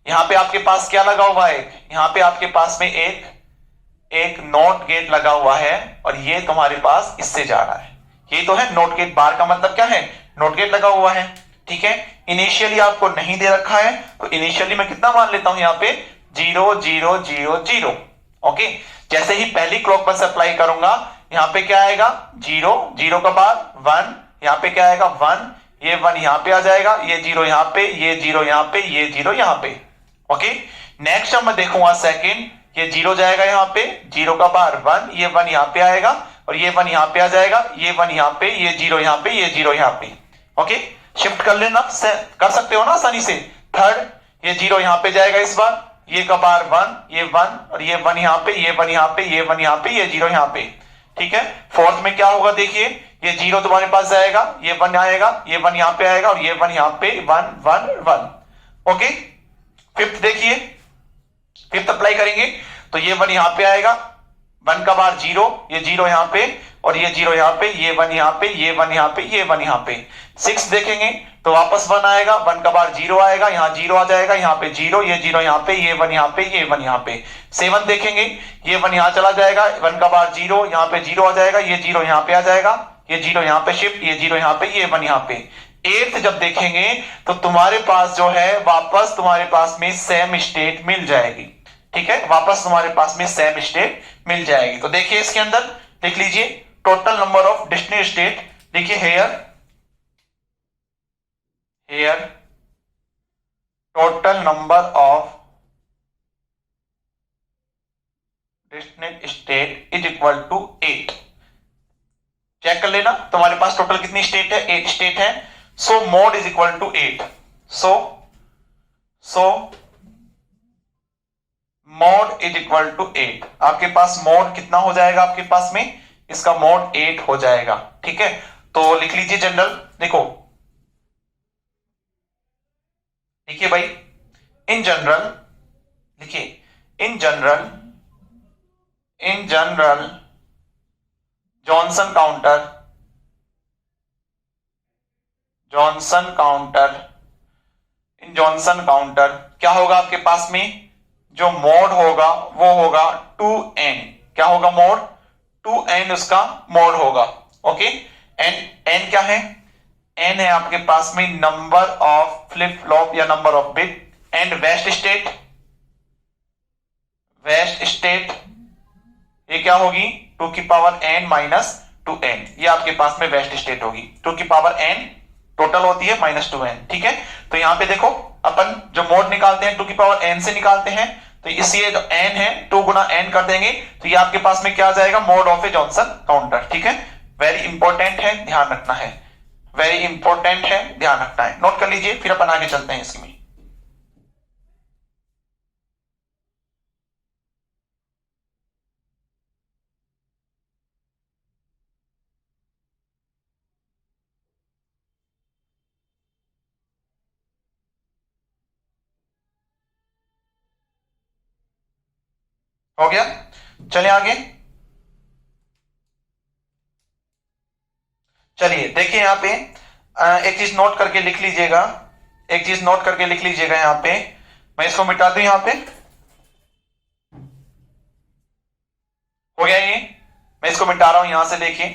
Speaker 1: यहां पे आपके पास क्या लगा हुआ है, यहां पे आपके पास में एक नोट गेट लगा हुआ है, और ये तुम्हारे पास इससे जा रहा है, ये तो है नोट गेट। बार का मतलब क्या है, नोट गेट लगा हुआ है, ठीक है। इनिशियली आपको नहीं दे रखा है, तो इनिशियली मैं कितना मान लेता हूं, यहां पे 0 0 0 0। ओके, जैसे ही पहली क्लॉक पर अप्लाई करूंगा, यहां पे क्या आएगा 0 0 का बाद 1, यहां पे क्या आएगा 1, ये 1 यहां पे आ जाएगा, ये 0 यहां पे, ये 0 यहां पे, ये 0 यहां पे। ओके, नेक्स्ट अब मैं देखूंगा सेकंड, ये 0 जाएगा यहां पे, 0 का बार 1, ये 1 यहां पे आएगा, और ये 1 यहां पे आ जाएगा, ये 1 यहां पे, ये 0 यहां पे, ये 0 यहां पे। ओके, शिफ्ट कर लेना, कर सकते हो ना आसानी से। थर्ड, ये 0 यहां पे जाएगा इस बार, ये का बार 1, ये 1, और ये 1 यहां पे, ये 1 यहां पे, ये 1 यहां पे, ये 0 यहां पे, ठीक है। फोर्थ में क्या होगा, देखिए ये 0 तुम्हारे पास जाएगा, ये 1 आएगा, ये 1 यहां पे आएगा, और ये 1 यहां पे, 1 1 1। ओके, फिफ्थ देखिए, फिफ्थ अप्लाई करेंगे तो ये 1 यहां पे आएगा, 1 का बार 0, ये 0 यहां पे, और ये 0 यहां पे, ये 1 यहां पे, ये 1 यहां पे, ये 1 यहां पे। 6 देखेंगे तो वापस 1 आएगा, 1 का बार 0 आएगा, यहां 0 आ जाएगा, यहां पे 0, ये 0 यहां पे, ये 1 यहां पे, ये 1 यहां पे। 7 देखेंगे, ये 1 यहां चला जाएगा, 1 का बार 0, यहां पे 0 आ जाएगा, ये 0 यहां पे आ जाएगा, ये 0 यहां पे शिफ्ट, ये 0 यहां पे, ये 1 यहां पे। 8th जब देखेंगे तो तुम्हारे पास जो है वापस तुम्हारे पास में सेम स्टेट मिल जाएगी, ठीक है, वापस तुम्हारे पास में सेम स्टेट मिल जाएगी। तो देखिए इसके अंदर लिख लीजिए total number of destiny state, देखिए here total number of distinct state is equal to 8। Check कर लेना तुम्हारे पास टोटल कितनी स्टेट है, 8 स्टेट है। So mod is equal to 8। So mod is equal to 8। आपके पास मोड कितना हो जाएगा, आपके पास में इसका मोड 8 हो जाएगा। ठीक है, तो लिख लीजिए जनरल। देखो देखिए भाई, इन जनरल लिखिए, in general Johnson counter in Johnson counter क्या होगा आपके पास में, जो मोड होगा वो होगा 2n। क्या होगा मोड, 2n उसका मोड होगा। ओके, n क्या है, n है आपके पास में नंबर ऑफ फ्लिप फ्लॉप या number of bit. And waste state ये क्या होगी, 2 की पावर n माइनस 2n। ये आपके पास में वेस्ट स्टेट होगी, 2 की पावर n टोटल होती है माइनस 2n। ठीक है, तो यहां पे देखो अपन जो मोड निकालते हैं 2 की पावर n से निकालते हैं, तो इसलिए जो n है 2 गुना n कर देंगे तो ये आपके पास में क्या आ जाएगा, mode of A Johnson counter. ठीक है, वेरी इंपॉर्टेंट है, ध्यान रखना है, वेरी इंपॉर्टेंट है, ध्यान रखना है, नोट कर लीजिए, फिर अपन आगे चलते हैं इसमें। हो गया, चलिए आगे। चलिए देखिए यहां पे एक चीज नोट करके लिख लीजिएगा, एक चीज नोट करके लिख लीजिएगा यहां पे। मैं इसको मिटा दूं यहां पे, हो गया ये, मैं इसको मिटा रहा हूं यहां से। देखिए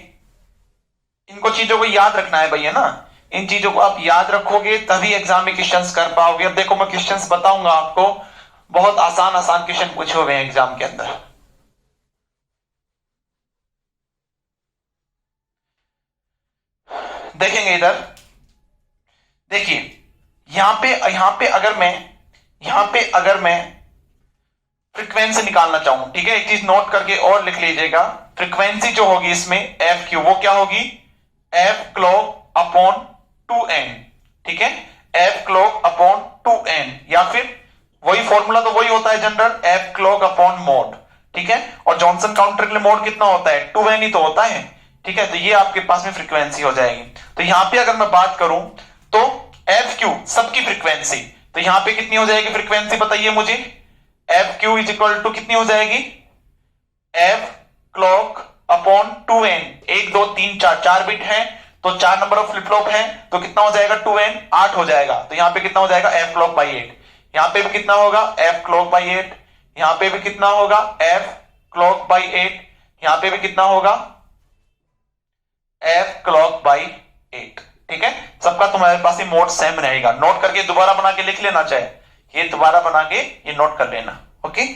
Speaker 1: इनको चीजों को याद रखना है भैया ना, इन चीजों को आप याद रखोगे तभी एग्जाम में क्वेश्चंस कर पाओगे। अब देखो मैं क्वेश्चंस बताऊंगा आपको, बहुत आसान आसान क्वेश्चन पूछे हुए हैं एग्जाम के अंदर। देखेंगे इधर, देखिए यहां पे अगर मैं फ्रीक्वेंसी निकालना चाहूं, ठीक है, एक चीज नोट करके और लिख लीजिएगा, फ्रीक्वेंसी जो होगी इसमें एफ क्यू, वो क्या होगी, एफ क्लॉक अपॉन 2n। ठीक है, एफ क्लॉक अपॉन 2n, या फिर वही फॉर्मूला तो वही होता है general, F clock upon mode. ठीक है, और जॉनसन काउंटर के लिए मोड कितना होता है, 2n ही तो होता है। ठीक है, तो ये आपके पास में फ्रीक्वेंसी हो जाएगी। तो यहां पे अगर मैं बात करूं तो एफ क्यू सबकी फ्रीक्वेंसी, तो यहां पे कितनी हो जाएगी फ्रीक्वेंसी बताइए मुझे, F Q is equal to कितनी हो जाएगी, F clock upon 2n। 1 2 3 4 4 bit है, तो 4 नंबर ऑफ फ्लिप फ्लॉप है, तो कितना हो जाएगा 2n, 8 हो जाएगा। तो यहां पे कितना हो जाएगा, एफ क्लॉक बाई 8। यहां पे भी कितना होगा, एफ क्लॉक बाई 8। यहां पे भी कितना होगा, एफ क्लॉक बाई 8। यहां पे भी कितना होगा, एफ क्लॉक बाई 8। ठीक है, सबका तुम्हारे पास ही मोड सेम रहेगा। नोट करके दोबारा बना के लिख लेना, चाहे ये दोबारा बना के ये नोट कर लेना। ओके,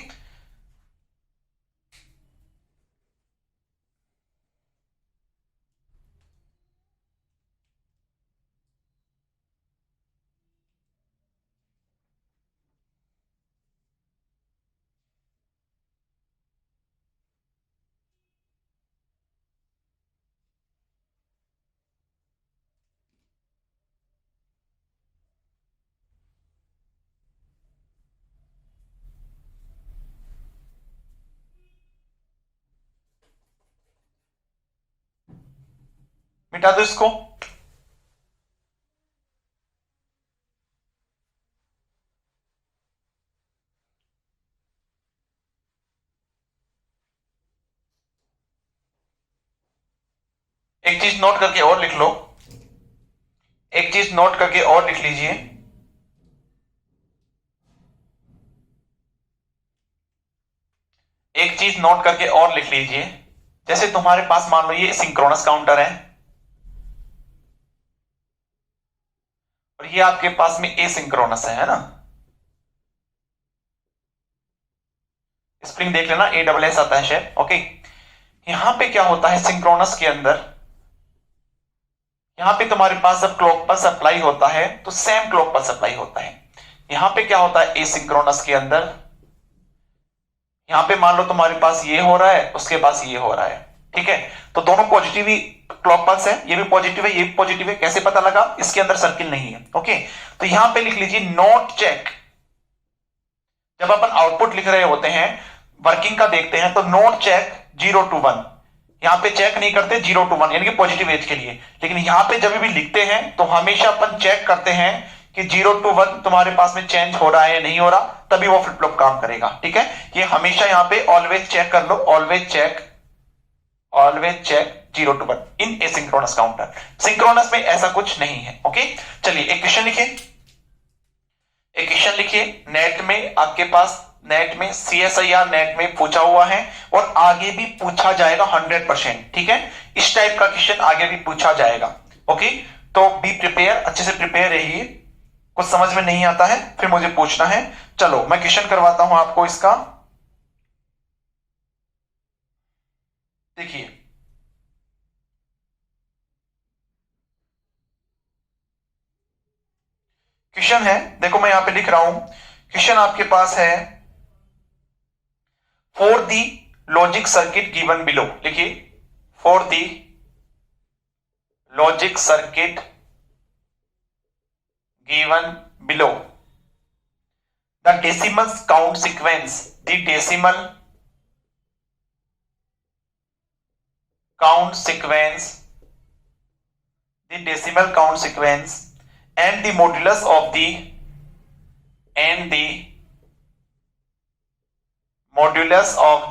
Speaker 1: मिटा दो इसको। एक चीज नोट करके और लिख लो, एक चीज नोट करके और लिख लीजिए, एक चीज नोट करके और लिख लीजिए। जैसे तुम्हारे पास मान लो ये सिंक्रोनस काउंटर है और ये आपके पास में एसिंक्रोनस है ना। स्प्रिंग देख लेना, ए डबल एस आता है शेप। ओके, यहां पे क्या होता है सिंक्रोनस के अंदर, यहां पे तुम्हारे पास जब क्लॉक पर सप्लाई होता है तो सेम क्लॉक पर सप्लाई होता है। यहां पे क्या होता है एसिंक्रोनस के अंदर, यहाँ पे मान लो तुम्हारे पास ये हो रहा है, उसके पास ये हो रहा है, ठीक है। तो दोनों पॉजिटिव ही क्लॉक पल्स है, ये भी पॉजिटिव है, ये भी पॉजिटिव है। कैसे पता लगा? इसके अंदर सर्किल नहीं है। ओके, तो यहां पे लिख लीजिए नोट चेक। जब अपन आउटपुट लिख रहे होते हैं, वर्किंग का देखते हैं, तो नोट चेक 0 to 1, यहां पे चेक नहीं करते 0 to 1 यानी कि पॉजिटिव एज के लिए। लेकिन यहां पे जब भी लिखते हैं तो हमेशा अपन चेक करते हैं कि 0 to 1 तुम्हारे पास में चेंज हो रहा है या नहीं हो रहा, तभी वो फ्लिप फ्लॉप काम करेगा। ठीक है, ये हमेशा यहां पे ऑलवेज चेक कर लो, always check 0 to 1 in asynchronous counter. Synchronous में ऐसा कुछ नहीं है। ओके, चलिए एक क्वेश्चन लिखिए, एक क्वेश्चन लिखिए। नेट में आपके पास, नेट में CSIR नेट में पूछा हुआ है और आगे भी पूछा जाएगा 100%। ठीक है, इस टाइप का क्वेश्चन आगे भी पूछा जाएगा। ओके, तो बी प्रिपेयर, अच्छे से प्रिपेयर रहिए। कुछ समझ में नहीं आता है फिर मुझे पूछना है। चलो मैं क्वेश्चन करवाता हूं आपको इसका। देखिए, क्वेश्चन है, देखो मैं यहां पे लिख रहा हूं। क्वेश्चन आपके पास है, for the logic circuit given below. लिखिए, for the logic circuit given below the decimal count sequence, the decimal count sequence, the decimal count sequence and the modulus of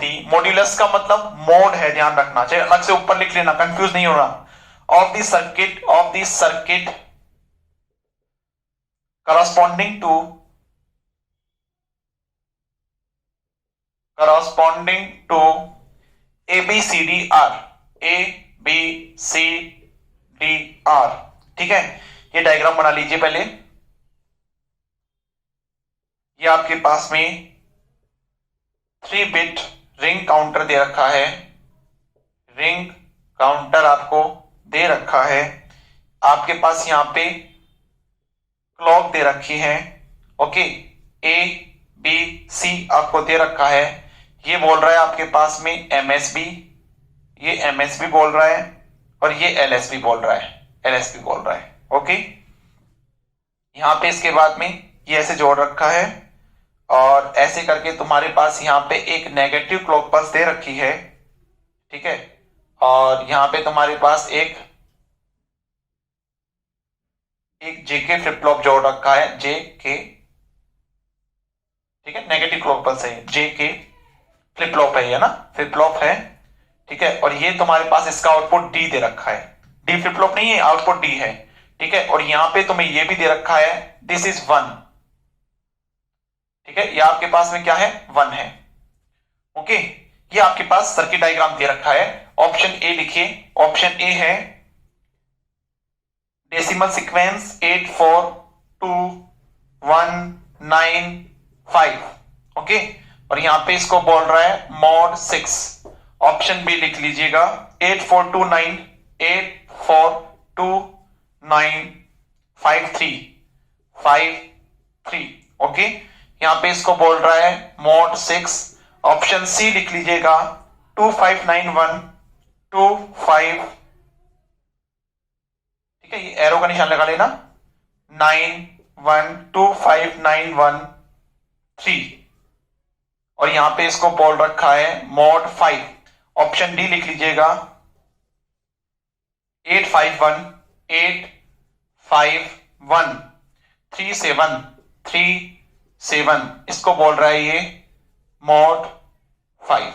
Speaker 1: the modulus का मतलब mode है, ध्यान रखना चाहिए, अलग से ऊपर लिख लेना, कंफ्यूज नहीं होना। of the circuit corresponding to ABCDR, ठीक है। ये डायग्राम बना लीजिए पहले। ये आपके पास में 3 बिट रिंग काउंटर दे रखा है, रिंग काउंटर आपको दे रखा है। आपके पास यहां पे क्लॉक दे रखी है। ओके, ABC आपको दे रखा है। ये बोल रहा है आपके पास में MSB, ये MSB बोल रहा है, और ये LSB बोल रहा है, ओके। यहां पे इसके बाद में ये ऐसे जोड़ रखा है, और ऐसे करके तुम्हारे पास यहां पे एक नेगेटिव क्लॉक पल्स दे रखी है, ठीक है। और यहां पे तुम्हारे पास एक JK फ्लिप फ्लॉप जोड़ रखा है, JK, ठीक है, नेगेटिव क्लॉक पल्स है, JK फ्लिप फ्लॉप है, ये ना फ्लिप फ्लॉप है, ठीक है। और ये तुम्हारे पास इसका आउटपुट D दे रखा है, D फ्लिप फ्लॉप नहीं है, आउटपुट D है, ठीक है। और यहां पे तुम्हें ये भी दे रखा है, दिस इज 1, ठीक है, ये आपके पास में क्या है, 1 है, ओके। ये आपके पास सर्किट डायग्राम दे रखा है। ऑप्शन ए लिखिए, ऑप्शन ए है डेसिमल सीक्वेंस 84219 ओके। और यहां पे इसको बोल रहा है मॉड 6। ऑप्शन बी लिख लीजिएगा 8429842953 ओके। यहां पे इसको बोल रहा है मॉड 6। ऑप्शन सी लिख लीजिएगा 259125, ठीक है, ये एरो का निशान लगा लेना, 91259113। और यहां पे इसको बोल रखा है मॉड 5। ऑप्शन डी लिख लीजिएगा 85185137337, इसको बोल रहा है ये मॉड 5।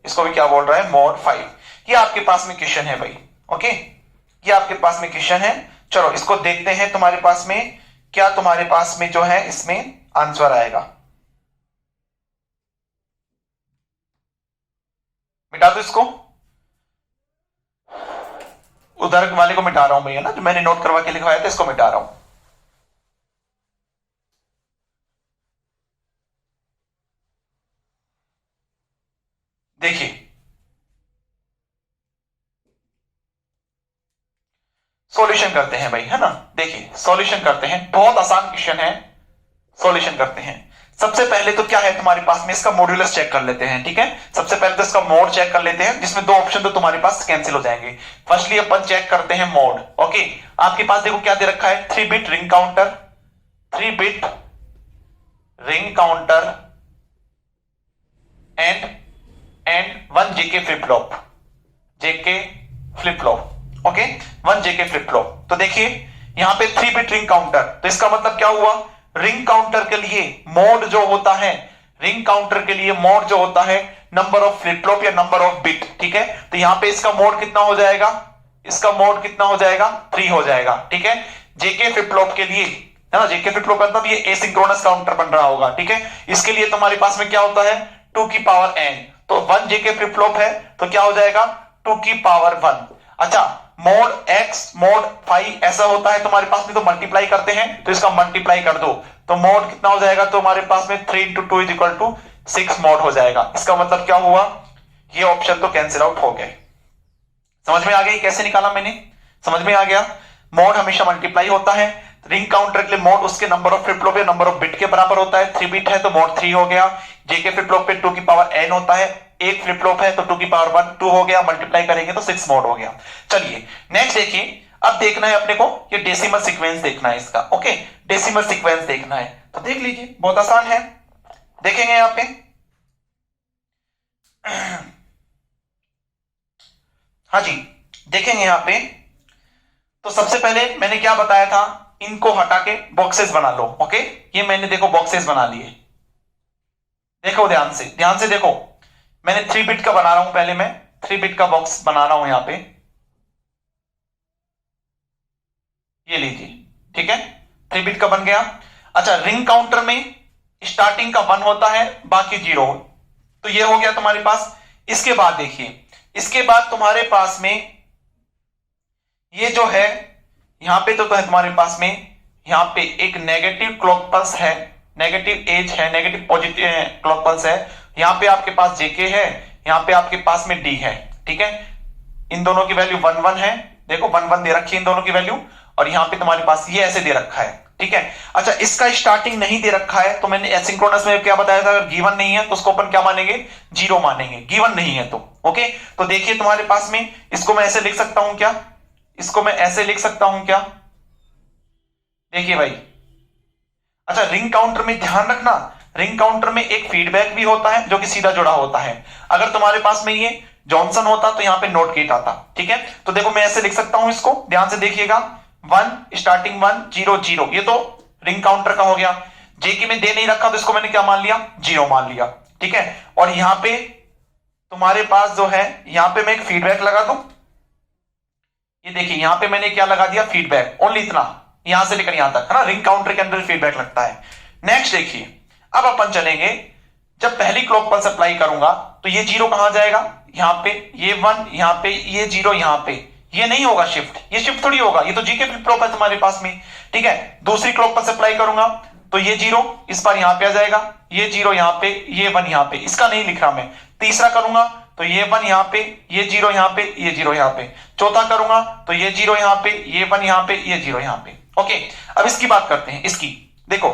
Speaker 1: इसको भी क्या बोल रहा है, मॉड 5। ये आपके पास में क्वेश्चन है भाई, ओके, ये आपके पास में क्वेश्चन है। चलो इसको देखते हैं तुम्हारे पास में क्या, तुम्हारे पास में जो है इसमें आंसर आएगा। मिटा दो इसको, उधर वाले को मिटा रहा हूं भैया ना, जो मैंने नोट करवा के लिखवाया था इसको मिटा रहा हूं। देखिए सॉल्यूशन करते हैं भाई, है ना। देखिए सॉल्यूशन करते हैं, बहुत आसान क्वेश्चन है, सॉल्यूशन करते हैं। सबसे पहले तो क्या है तुम्हारे पास में, इसका मॉड्यूलस चेक कर लेते हैं, ठीक है। सबसे पहले तो इसका मोड चेक कर लेते हैं, जिसमें दो ऑप्शन तो तुम्हारे पास कैंसिल हो जाएंगे। फर्स्टली अपन चेक करते हैं मोड। ओके, आपके पास देखो क्या दे रखा है, 3 bit ring counter, 3 bit ring counter and 1 JK flip flop, JK flip flop. Okay, 1 JK flip flop. तो देखिए यहां पे 3 बिट रिंग काउंटर, तो इसका मतलब क्या हुआ, रिंग काउंटर के लिए मोड जो होता है, रिंग काउंटर के लिए मोड जो होता है नंबर ऑफ फ्लिप फ्लॉप या नंबर ऑफ बिट, ठीक है। तो यहां पे इसका मोड कितना हो जाएगा, इसका मोड कितना हो जाएगा, 3 हो जाएगा, ठीक है। जेके फ्लिप फ्लॉप के लिए है ना, जेके फ्लिप फ्लॉप मतलब ये एसिंक्रोनस काउंटर बन रहा होगा, ठीक है। इसके लिए तुम्हारे पास में क्या होता है, 2 की पावर n, तो 1 जेके फ्लिप फ्लॉप है तो क्या हो जाएगा 2 की पावर 1। अच्छा, मोड x मोड फाई ऐसा होता है तुम्हारे पास में, तो मल्टीप्लाई करते हैं, तो इसका मल्टीप्लाई कर दो, तो मोड कितना हो जाएगा, तो हमारे पास में 3 into 2 = 6 मोड हो जाएगा। इसका मतलब क्या हुआ, ये ऑप्शन तो कैंसिल आउट हो गए। समझ में आ गई कैसे निकाला मैंने, समझ में आ गया। मोड हमेशा मल्टीप्लाई होता है, रिंग काउंटर के लिए मोड उसके नंबर ऑफ फ्लिप फ्लॉप या नंबर ऑफ बिट के बराबर होता है। 3 बिट है तो मोड 3 हो गया। जेके फ्लिप फ्लॉप पे 2 की पावर n होता है, एक फ्लिप फ्लॉप है तो 2 की पावर 1 2 हो गया, मल्टीप्लाई करेंगे तो 6 मोड हो गया। चलिए नेक्स्ट देखिए, अब देखना है अपने को ये डेसिमल सीक्वेंस देखना है इसका। ओके, डेसिमल सीक्वेंस देखना है, तो देख लीजिए बहुत आसान है, देखेंगे यहां पे। हाँ जी, देखेंगे यहां पे। तो सबसे पहले मैंने क्या बताया था, इनको हटा के बॉक्सेस बना लो। ओके, ये मैंने देखो बॉक्सेस बना लिए, देखो ध्यान से देखो, मैंने 3 बिट का बना रहा हूं, पहले मैं 3 बिट का बॉक्स बना रहा हूं यहां पे, ये लीजिए, ठीक है, 3 बिट का बन गया। अच्छा, रिंग काउंटर में स्टार्टिंग का 1 होता है, बाकी 0, तो ये हो गया तुम्हारे पास। इसके बाद देखिए, इसके बाद तुम्हारे पास में ये जो है, यहां पे तो है तुम्हारे पास में, यहां पे एक नेगेटिव क्लॉक पल्स है, नेगेटिव एज है, नेगेटिव पॉजिटिव क्लॉक पल्स है। यहां पे आपके पास जेके है, यहां पे आपके पास में डी है, ठीक है। इन दोनों की वैल्यू 1 1 है, देखो 1 1 दे रखी है इन दोनों की वैल्यू, और यहां पे तुम्हारे पास ये ऐसे दे रखा है, ठीक है। अच्छा, इसका स्टार्टिंग नहीं दे रखा है, तो मैंने एसिंक्रोनस में क्या बताया था, अगर गिवन नहीं है तो उसको अपन क्या मानेंगे, 0 मानेंगे, गिवन नहीं है तो। ओके, तो देखिए तुम्हारे पास में, इसको मैं ऐसे लिख सकता हूं क्या, इसको मैं ऐसे लिख सकता हूं क्या, देखिए भाई। अच्छा, रिंग काउंटर में ध्यान रखना, रिंग काउंटर में एक फीडबैक भी होता है जो कि सीधा जुड़ा होता है। अगर तुम्हारे पास में ये जॉनसन होता तो यहां पे नोट गेट आता, ठीक है। तो देखो मैं ऐसे लिख सकता हूं इसको, ध्यान से देखिएगा, 1 स्टार्टिंग 1 0 0, ये तो रिंग काउंटर का हो गया। जेके में दे नहीं रखा तो इसको मैंने क्या मान लिया, 0 मान लिया, ठीक है। और यहां पे तुम्हारे पास जो है, यहां पे मैं एक फीडबैक लगा दूं, ये देखिए यहां पे मैंने क्या लगा दिया, फीडबैक, ओनली इतना, यहां से लेकर यहां तक, है ना, रिंग काउंटर के अंदर फीडबैक लगता है। नेक्स्ट देखिए, अब अपन चलेंगे, जब पहली क्लॉक पल्स अप्लाई करूंगा तो ये 0 कहां जाएगा, यहां पे, ये 1 यहां पे, ये 0 यहां पे, ये नहीं होगा शिफ्ट, ये शिफ्ट थोड़ी होगा, ये तो जीके फ्लिप फ्लॉप है तुम्हारे पास में, ठीक है। दूसरी क्लॉक पल्स अप्लाई करूंगा तो ये 0 इस बार यहां पे आ जाएगा, ये 0 यहां पे, ये 1 यहां पे, इसका नहीं लिख रहा मैं। तीसरा करूंगा तो ये 1 यहां पे, ये 0 यहां पे, ये 0 यहां पे। चौथा करूंगा तो ये 0 यहां पे, ये 1 यहां पे, ये 0 यहां पे। ओके, अब इसकी बात करते हैं, इसकी देखो,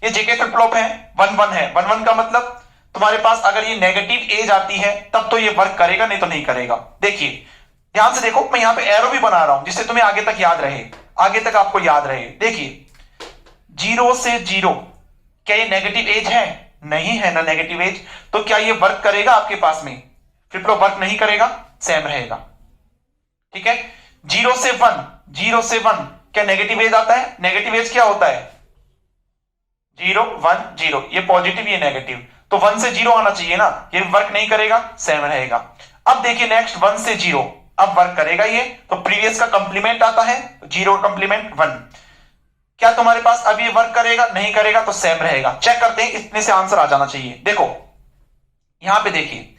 Speaker 1: ये जेके फ्लिप फ्लॉप है, 1 1 है, 1 1 का मतलब तुम्हारे पास अगर ये नेगेटिव एज आती है तब तो ये वर्क करेगा, नहीं तो नहीं करेगा। देखिए ध्यान से देखो, मैं यहां पे एरो भी बना रहा हूं जिससे तुम्हें आगे तक याद रहे, आगे तक आपको याद रहे। देखिए 0 से 0, क्या ये नेगेटिव एज है, नहीं है ना नेगेटिव एज, तो क्या ये वर्क करेगा आपके पास में, फ्लिप फ्लॉप वर्क नहीं करेगा, सेम रहेगा, ठीक है। 0 से 1, 0 से 1 क्या नेगेटिव एज आता है, नेगेटिव एज क्या होता है, 0 1 0, ये पॉजिटिव ये नेगेटिव, तो 1 से 0 आना चाहिए ना, ये वर्क नहीं करेगा, सेम रहेगा। अब देखिए नेक्स्ट 1 से 0, अब वर्क करेगा ये, तो प्रीवियस का कंप्लीमेंट आता है, 0 कंप्लीमेंट 1, क्या तुम्हारे पास अब ये वर्क करेगा, नहीं करेगा, तो सेम रहेगा। चेक करते हैं, इतने से आंसर आ जाना चाहिए। देखो यहां पे देखिए,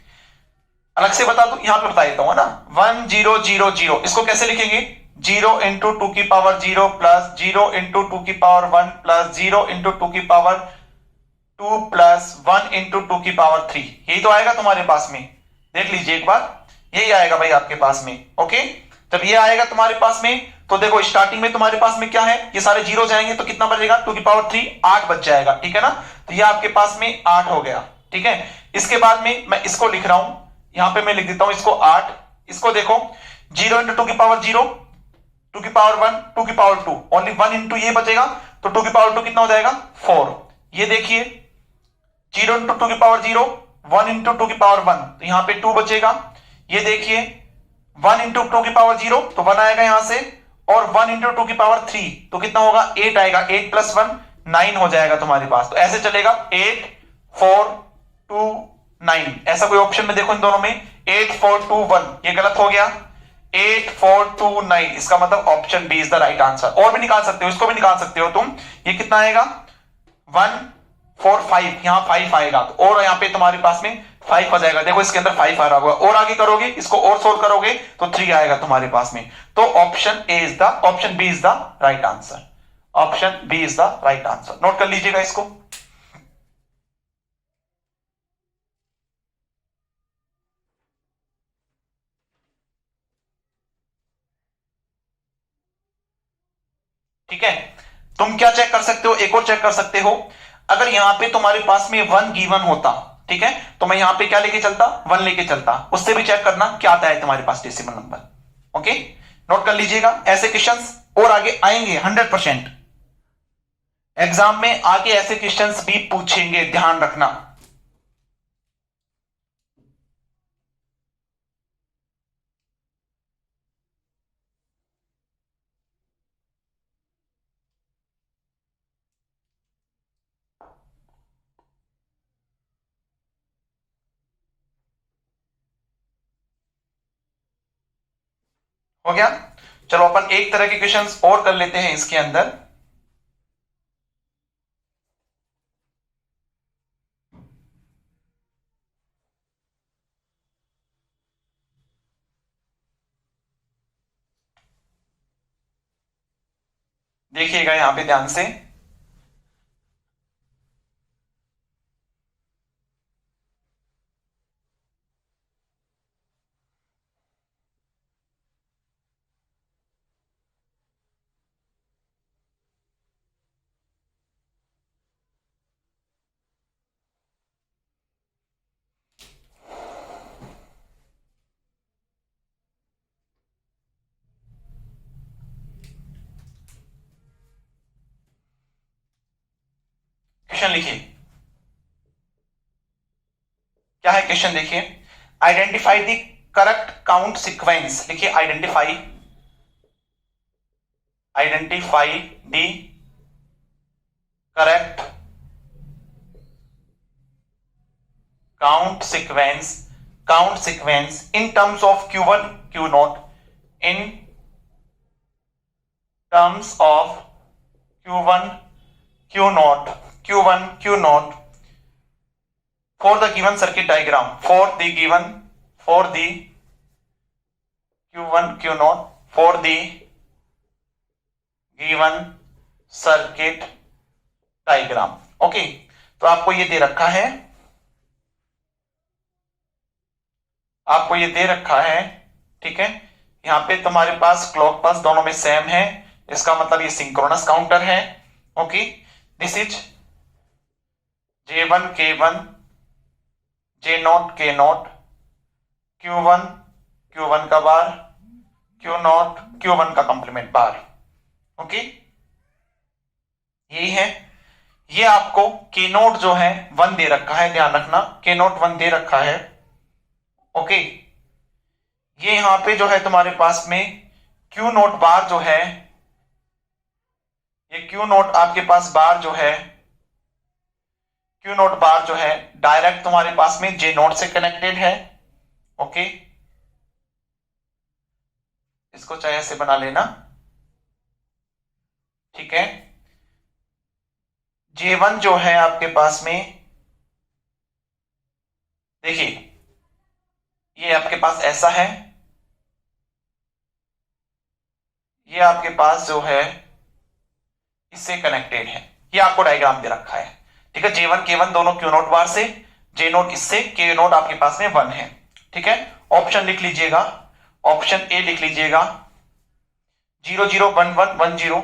Speaker 1: अलग से बता दो, यहां पे बता देता हूं ना, 1 0 0 0, इसको कैसे लिखेंगे, 0 इंटू 2 की पावर 0 प्लस 0 इंटू 2 की पावर 1 प्लस 0 इंटू 2 की पावर 2 प्लस 1 इंटू 2 की पावर 3, यही तो आएगा तुम्हारे पास में, देख लीजिए एक बार, यही आएगा भाई आपके पास में। ओके, जब ये आएगा तुम्हारे पास में तो देखो स्टार्टिंग में तुम्हारे पास में क्या है, ये सारे जीरो जाएंगे तो कितना बचेगा, 2 की पावर 3, 8 बच जाएगा, ठीक है ना। तो ये आपके पास में 8 हो गया, ठीक है। इसके बाद में मैं इसको लिख रहा हूं, यहां पे मैं लिख देता हूं इसको 8। इसको देखो 0 इंटू 2 की पावर 0, 2 की पावर 1, 2 की पावर 2, ओनली 1 इंटू ये बचेगा, तो 2 की पावर 2 कितना हो जाएगा 4। ये देखिए 0 इंटू 2 की पावर 0, 1 इंटू 2 की पावर 1, तो यहां पे 2 बचेगा। ये देखिए 1 इंटू 2 की पावर 0, तो 1 आएगा यहां से, और 1 इंटू 2 की पावर 3, तो कितना होगा 8 आएगा, 8 प्लस 1 9 हो जाएगा तुम्हारे पास। तो ऐसे चलेगा 8 4 2 9, ऐसा कोई ऑप्शन में देखो इन दोनों में 8 4 2 1, ये गलत हो गया, 8 4 2 9, इसका मतलब option B is the right answer. और भी निकाल सकते हो, इसको भी निकाल सकते हो तुम, ये कितना आएगा 1 4 5, यहां 5 आएगा, तो और यहां पे तुम्हारे पास में 5 आ जाएगा, देखो इसके अंदर 5 आ रहा होगा, और आगे करोगे इसको और सोल्व करोगे तो 3 आएगा तुम्हारे पास में। तो option B is the right answer, option B is the right answer. Note कर लीजिएगा इसको। ठीक है, तुम क्या चेक कर सकते हो, एक और चेक कर सकते हो, अगर यहां पे तुम्हारे पास में 1 गिवन होता, ठीक है, तो मैं यहां पे क्या लेके चलता, 1 लेके चलता, उससे भी चेक करना क्या आता है तुम्हारे पास डेसिमल नंबर। ओके, नोट कर लीजिएगा, ऐसे क्वेश्चंस और आगे आएंगे 100%। एग्जाम में आगे ऐसे क्वेश्चंस भी पूछेंगे, ध्यान रखना। हो गया, चलो अपन एक तरह के क्वेश्चंस और कर लेते हैं इसके अंदर। देखिएगा यहां पे ध्यान से, क्वेश्चन लिखिए, क्या है क्वेश्चन देखिए, identify the correct count sequence. लिखिए identify the correct count sequence in terms of Q1 Q0, in terms of Q1 Q0 for the given circuit diagram, for the Q1 Q0 for the given circuit diagram। Okay, तो आपको ये दे रखा है, ठीक है। यहां पे तुम्हारे पास क्लॉक पल्स दोनों में सेम है, इसका मतलब ये सिंक्रोनस काउंटर है। Okay, this is J1 K1 J0 K0, Q1 का बार, Q0 Q1 का कंप्लीमेंट बार। ओके, यही है। ये आपको K0 जो है 1 दे रखा है, ध्यान रखना, K0 1 दे रखा है। ओके, ये यहां पे जो है तुम्हारे पास में Q0 बार जो है, ये Q0 आपके पास बार जो है, Q0 बार जो है डायरेक्ट तुम्हारे पास में J0 से कनेक्टेड है। ओके, इसको चाहे ऐसे बना लेना, ठीक है। J1 जो है आपके पास में, देखिए ये आपके पास ऐसा है, ये आपके पास जो है इससे कनेक्टेड है, ये आपको डायग्राम दे रखा है, ठीक है। J1 K1 दोनों Q0 बार से, J0 इससे, K0 आपके पास में 1 है, ठीक है। ऑप्शन लिख लीजिएगा, ऑप्शन ए लिख लीजिएगा 001110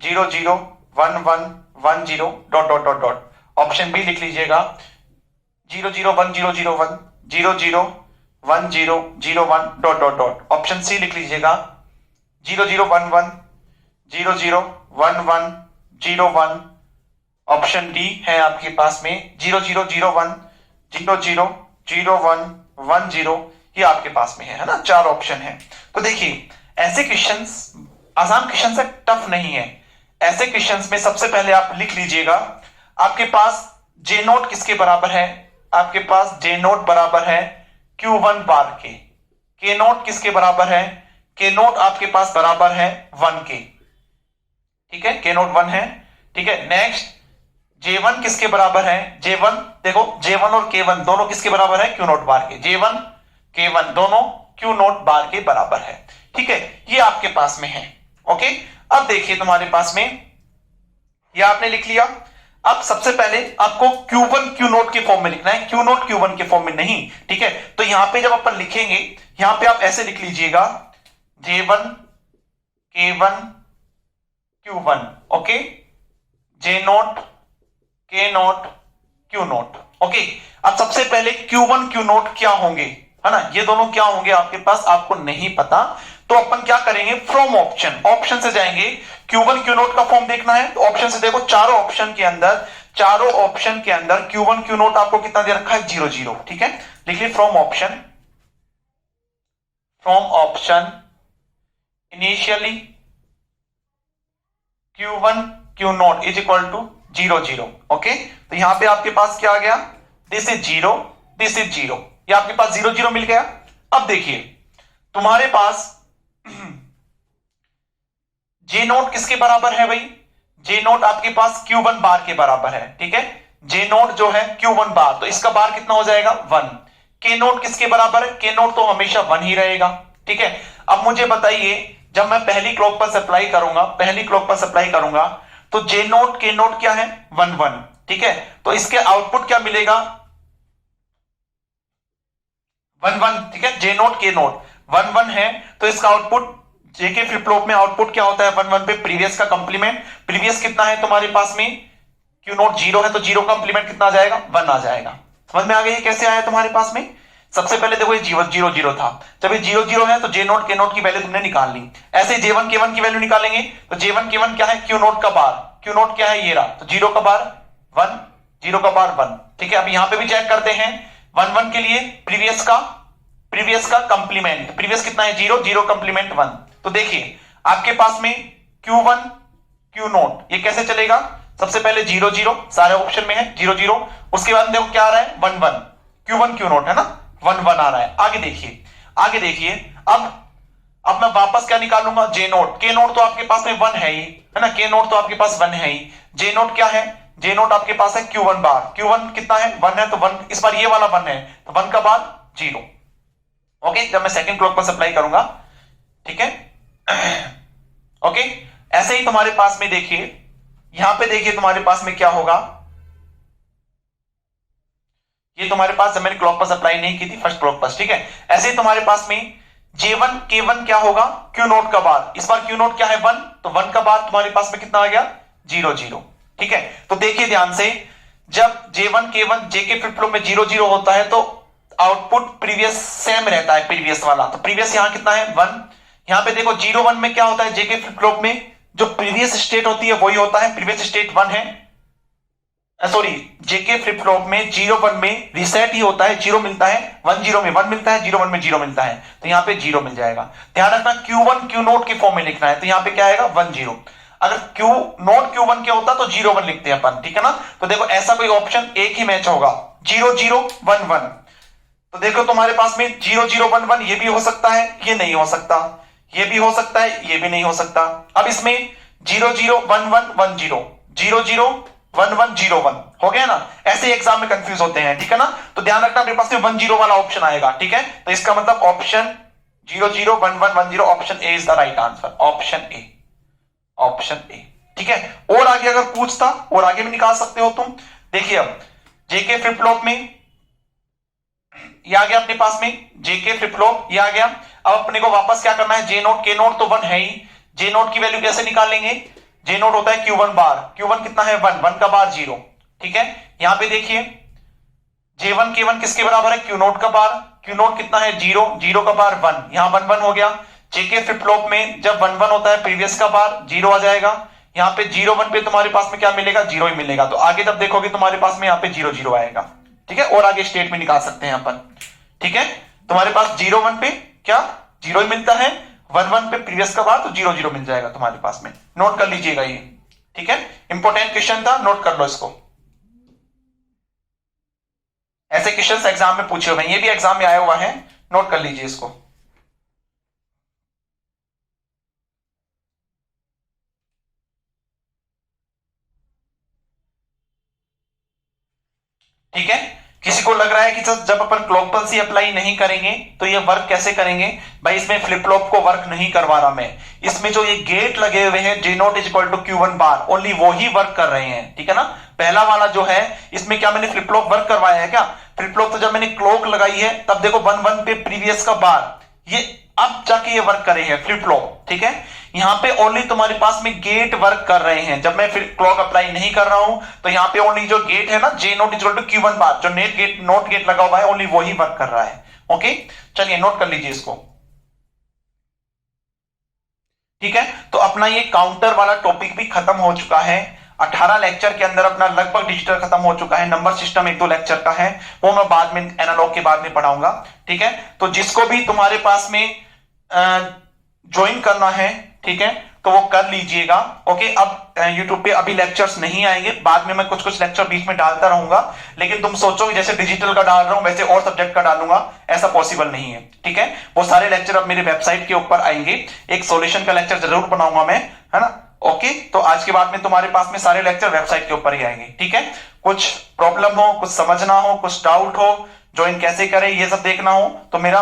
Speaker 1: 001110 dot dot dot dot. Option B लिख लीजिएगा 001001 001001 dot dot dot. Option C लिख लीजिएगा 0011 001101। ऑप्शन डी है आपके पास में 0001 000110, ये आपके पास में है ना। 4 ऑप्शन है। तो देखिए ऐसे क्वेश्चंस आसान क्वेश्चन से टफ नहीं है। ऐसे क्वेश्चंस में सबसे पहले आप लिख लीजिएगा आपके पास जे नोट किसके बराबर है, आपके पास जे नोट बराबर है Q1 बार के नोट किसके बराबर है, के नोट आपके पास बराबर है 1 के, ठीक है, के नोट 1 है, ठीक है। नेक्स्ट J1 किसके बराबर है, J1 देखो J1 और K1 दोनों किसके बराबर है, Q नोट बार के, J1 K1 दोनों Q नोट बार के बराबर है, ठीक है। ये आपके पास में है, ओके। अब देखिए तुम्हारे पास में ये आपने लिख लिया। अब सबसे पहले आपको Q1 Q नोट के फॉर्म में लिखना है, Q नोट Q1 के फॉर्म में नहीं, ठीक है। तो यहां पे जब अपन लिखेंगे यहां पे आप ऐसे लिख लीजिएगा J1 K1 Q1, okay, J note K note Q note, okay. अब सबसे पहले Q1 Q नोट क्या होंगे, है ना, ये दोनों क्या होंगे आपके पास आपको नहीं पता, तो अपन क्या करेंगे फ्रॉम ऑप्शन से जाएंगे। Q1 Q नोट का फॉर्म देखना है तो ऑप्शन से देखो, चारों ऑप्शन के अंदर Q1 Q नोट आपको कितना दे रखा है 0 0, ठीक है। लिखिए from option initially Q1 Q not is equal to 0 0, okay. तो यहां पे आपके पास क्या आ गया, दिस इज 0 दिस इज 0, ये आपके पास 0 0 मिल गया। अब देखिए तुम्हारे पास जे नोट किसके बराबर है भाई, जे नोट आपके पास Q1 बार के बराबर है, ठीक है। जे नोट जो है Q1 बार, तो इसका बार कितना हो जाएगा 1। के नोट किसके बराबर है, के नोट तो हमेशा 1 ही रहेगा, ठीक है। अब मुझे बताइए जब मैं पहली क्लॉक पर सप्लाई करूंगा तो जे नोट के नोट क्या है 1 1, ठीक है। तो इसके आउटपुट क्या मिलेगा 1 1, ठीक है। जे नोट के नोट 1 1 है तो इसका आउटपुट जेके फ्लिप फ्लॉप में आउटपुट क्या होता है 1 1 पे प्रीवियस का कंप्लीमेंट। प्रीवियस कितना है तुम्हारे पास में, क्यू नोट 0 है तो 0 कंप्लीमेंट कितना आ जाएगा 1 आ जाएगा। समझ में आ गया ये कैसे आया तुम्हारे पास में। सबसे पहले देखो ये 0 0 था, जब ये 0 0 है तो जे नोट के नोट की वैल्यू तुमने निकाल ली। ऐसे J1 K1 की वैल्यू निकालेंगे तो J1 K1 क्या है क्यू नोट का बार, क्यू नोट क्या है ये रहा, तो 0 का बार 1 0 का बार 1, ठीक है। अब यहां पे भी चेक करते हैं 1 1 के लिए प्रीवियस का कंप्लीमेंट, प्रीवियस कितना है 0 0 कंप्लीमेंट 1। तो देखिए आपके पास में Q1 Q नोट ये कैसे चलेगा, सबसे पहले 0 0 सारे ऑप्शन में है 0 0, उसके बाद देखो क्या आ रहा है 1 1, Q1 Q नोट है ना 1 1 आ रहा है। आगे देखिए अब मैं वापस क्या निकालूंगा जे नोट, के नोट तो आपके पास में 1 है ही, है ना, के नोट तो आपके पास 1 है ही। जे नोट क्या है, जे नोट आपके पास है Q1 बार, Q1 कितना है 1 है तो 1, इस बार ये वाला 1 है तो 1 का बार 0, ओके। जब मैं सेकंड क्लॉक पर सप्लाई करूंगा, ठीक है ओके। ऐसे ही तुम्हारे पास में देखिए यहां पे देखिए तुम्हारे पास में क्या होगा, ये तुम्हारे पास जब मैंने क्लॉक पर सप्लाई नहीं की थी फर्स्ट क्लॉक पर, ठीक है। ऐसे ही तुम्हारे पास में J1 K1 क्या होगा Q नोट का बार, इस बार Q नोट क्या है 1, तो 1 का बार तुम्हारे पास में कितना आ गया 0 0, ठीक है। तो देखिए ध्यान से जब J1 K1 JK flip flop में 0 0 होता है तो आउटपुट प्रीवियस सेम रहता है, प्रीवियस वाला, तो प्रीवियस यहां कितना है 1। यहां पे देखो 0 1 में क्या होता है जेके फ्लिप फ्लॉप में जो प्रीवियस स्टेट होती है वही होता है, प्रीवियस स्टेट 1 है, सॉरी जेके फ्लिप फ्लॉप में 0 1 में रीसेट ही होता है, 0 मिलता है, 1 0 में 1 मिलता है, 0 1 में 0 मिलता है, तो यहां पे 0 मिल जाएगा। ध्यान रखना Q1 Q नोट के फॉर्म में लिखना है, तो यहां पे क्या आएगा 1 0। अगर Q नोट Q1 क्या होता तो 0 1 लिखते हैं अपन, ठीक है ना। तो देखो ऐसा कोई ऑप्शन एक ही मैच होगा 0 0 1 1, तो देखो तुम्हारे पास में 0 0 1 1 ये भी हो सकता है, ये नहीं हो सकता, ये भी हो सकता है, ये भी नहीं हो सकता। अब इसमें 0 0 1 1 1 0 0 0 1 1 0 1 हो गया ना। ऐसे एग्जाम में कंफ्यूज होते हैं, ठीक है ना। तो ध्यान रखना मेरे पास में 1 0 वाला ऑप्शन आएगा, ठीक है। तो इसका मतलब option 0 0 1 1 1 0 option A is the right answer, option A, ठीक है। और आगे अगर पूछता और आगे भी निकाल सकते हो तुम। देखिए अब जेके फ्लिप फ्लॉप में ये आ गया अपने पास में जेके फ्लिप फ्लॉप, ये आ गया। अब अपने को वापस क्या करना है, जे नोट के नोट तो 1 है ही, जे नोट की वैल्यू कैसे निकालेंगे, जे नोट होता है Q1 बार, Q1 कितना है 1, 1 का बार 0, ठीक है। यहां पे देखिए J1 K1 किसके बराबर है, Q नोट का बार, Q नोट कितना है 0, 0 का बार 1, यहां 1 1 हो गया। जेके फ्लिप फ्लॉप में जब 1 1 होता है प्रीवियस का बार 0 आ जाएगा, यहाँ पे 0 1 पे तुम्हारे पास में क्या मिलेगा, 0 ही मिलेगा। तो आगे जब देखोगे तुम्हारे पास में यहाँ पे 0 0 आएगा, ठीक है। और आगे स्टेट में निकाल सकते हैं अपन, ठीक है। तुम्हारे पास 0 1 पे क्या 0 ही मिलता है, 1 1 पे प्रीवियस का बार तो 0 0 मिल जाएगा तुम्हारे पास में। नोट कर लीजिएगा ये, ठीक है। इंपॉर्टेंट क्वेश्चन था, नोट कर लो इसको। ऐसे क्वेश्चन एग्जाम में पूछे हुए हैं, ये भी एग्जाम में आया हुआ है, नोट कर लीजिए इसको। ठीक है। किसी को लग रहा है कि सर जब अपन क्लॉक पल्स ही अप्लाई नहीं करेंगे तो ये वर्क कैसे करेंगे, भाई इसमें फ्लिप फ्लॉप को वर्क नहीं करवा रहा मैं, इसमें जो ये गेट लगे हुए हैं J not is equal to Q1 bar, only वो ही वर्क कर रहे हैं, ठीक है ना। पहला वाला जो है इसमें क्या मैंने फ्लिप फ्लॉप वर्क करवाया है क्या, फ्लिप फ्लॉप तो जब मैंने क्लॉक लगाई है तब देखो 1 1 पे प्रीवियस का बार, ये अब जाके ये वर्क करे हैं फ्लिप फ्लॉप, ठीक है। यहां पे ओनली तुम्हारे पास में गेट वर्क कर रहे हैं, जब मैं फिर क्लॉक अप्लाई नहीं कर रहा हूं तो यहां पे ओनली जो गेट है ना J not equal to Q1 bar, जो नेट गेट नोट गेट लगा हुआ है ओनली वो ही वर्क कर रहा है। ओके, चलिए नोट कर लीजिए इसको, ठीक है। तो अपना ये काउंटर वाला टॉपिक भी खत्म हो चुका है। 18 लेक्चर के अंदर अपना लगभग डिजिटल खत्म हो चुका है। नंबर सिस्टम 1 2 लेक्चर का है, वो मैं बाद में एनालॉग के बाद में पढ़ाऊंगा, ठीक है। तो जिसको भी तुम्हारे पास में ज्वाइन करना है, ठीक है, तो वो कर लीजिएगा। ओके, अब यूट्यूब पे अभी लेक्चर्स नहीं आएंगे, बाद में मैं कुछ कुछ लेक्चर बीच में डालता रहूंगा, लेकिन तुम सोचो जैसे डिजिटल का डाल रहा हूं वैसे और सब्जेक्ट का डालूंगा, ऐसा पॉसिबल नहीं है, ठीक है। वो सारे लेक्चर अब मेरे वेबसाइट के ऊपर आएंगे, एक सॉल्यूशन का लेक्चर जरूर बनाऊंगा मैं, है ना। ओके, तो आज के बाद में तुम्हारे पास में सारे लेक्चर वेबसाइट के ऊपर ही आएंगे, ठीक है। कुछ प्रॉब्लम हो, कुछ समझना हो, कुछ डाउट हो, ज्वाइन कैसे करें ये सब देखना हो तो मेरा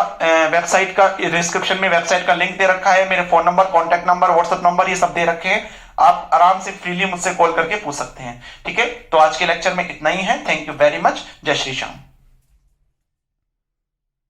Speaker 1: वेबसाइट का डिस्क्रिप्शन में वेबसाइट का लिंक दे रखा है, मेरे phone number, contact number, WhatsApp number ये सब दे रखे हैं, आप आराम से फ्रीली मुझसे कॉल करके पूछ सकते हैं, ठीक है। तो आज के लेक्चर में इतना ही है। थैंक यू वेरी मच, जय श्री श्याम।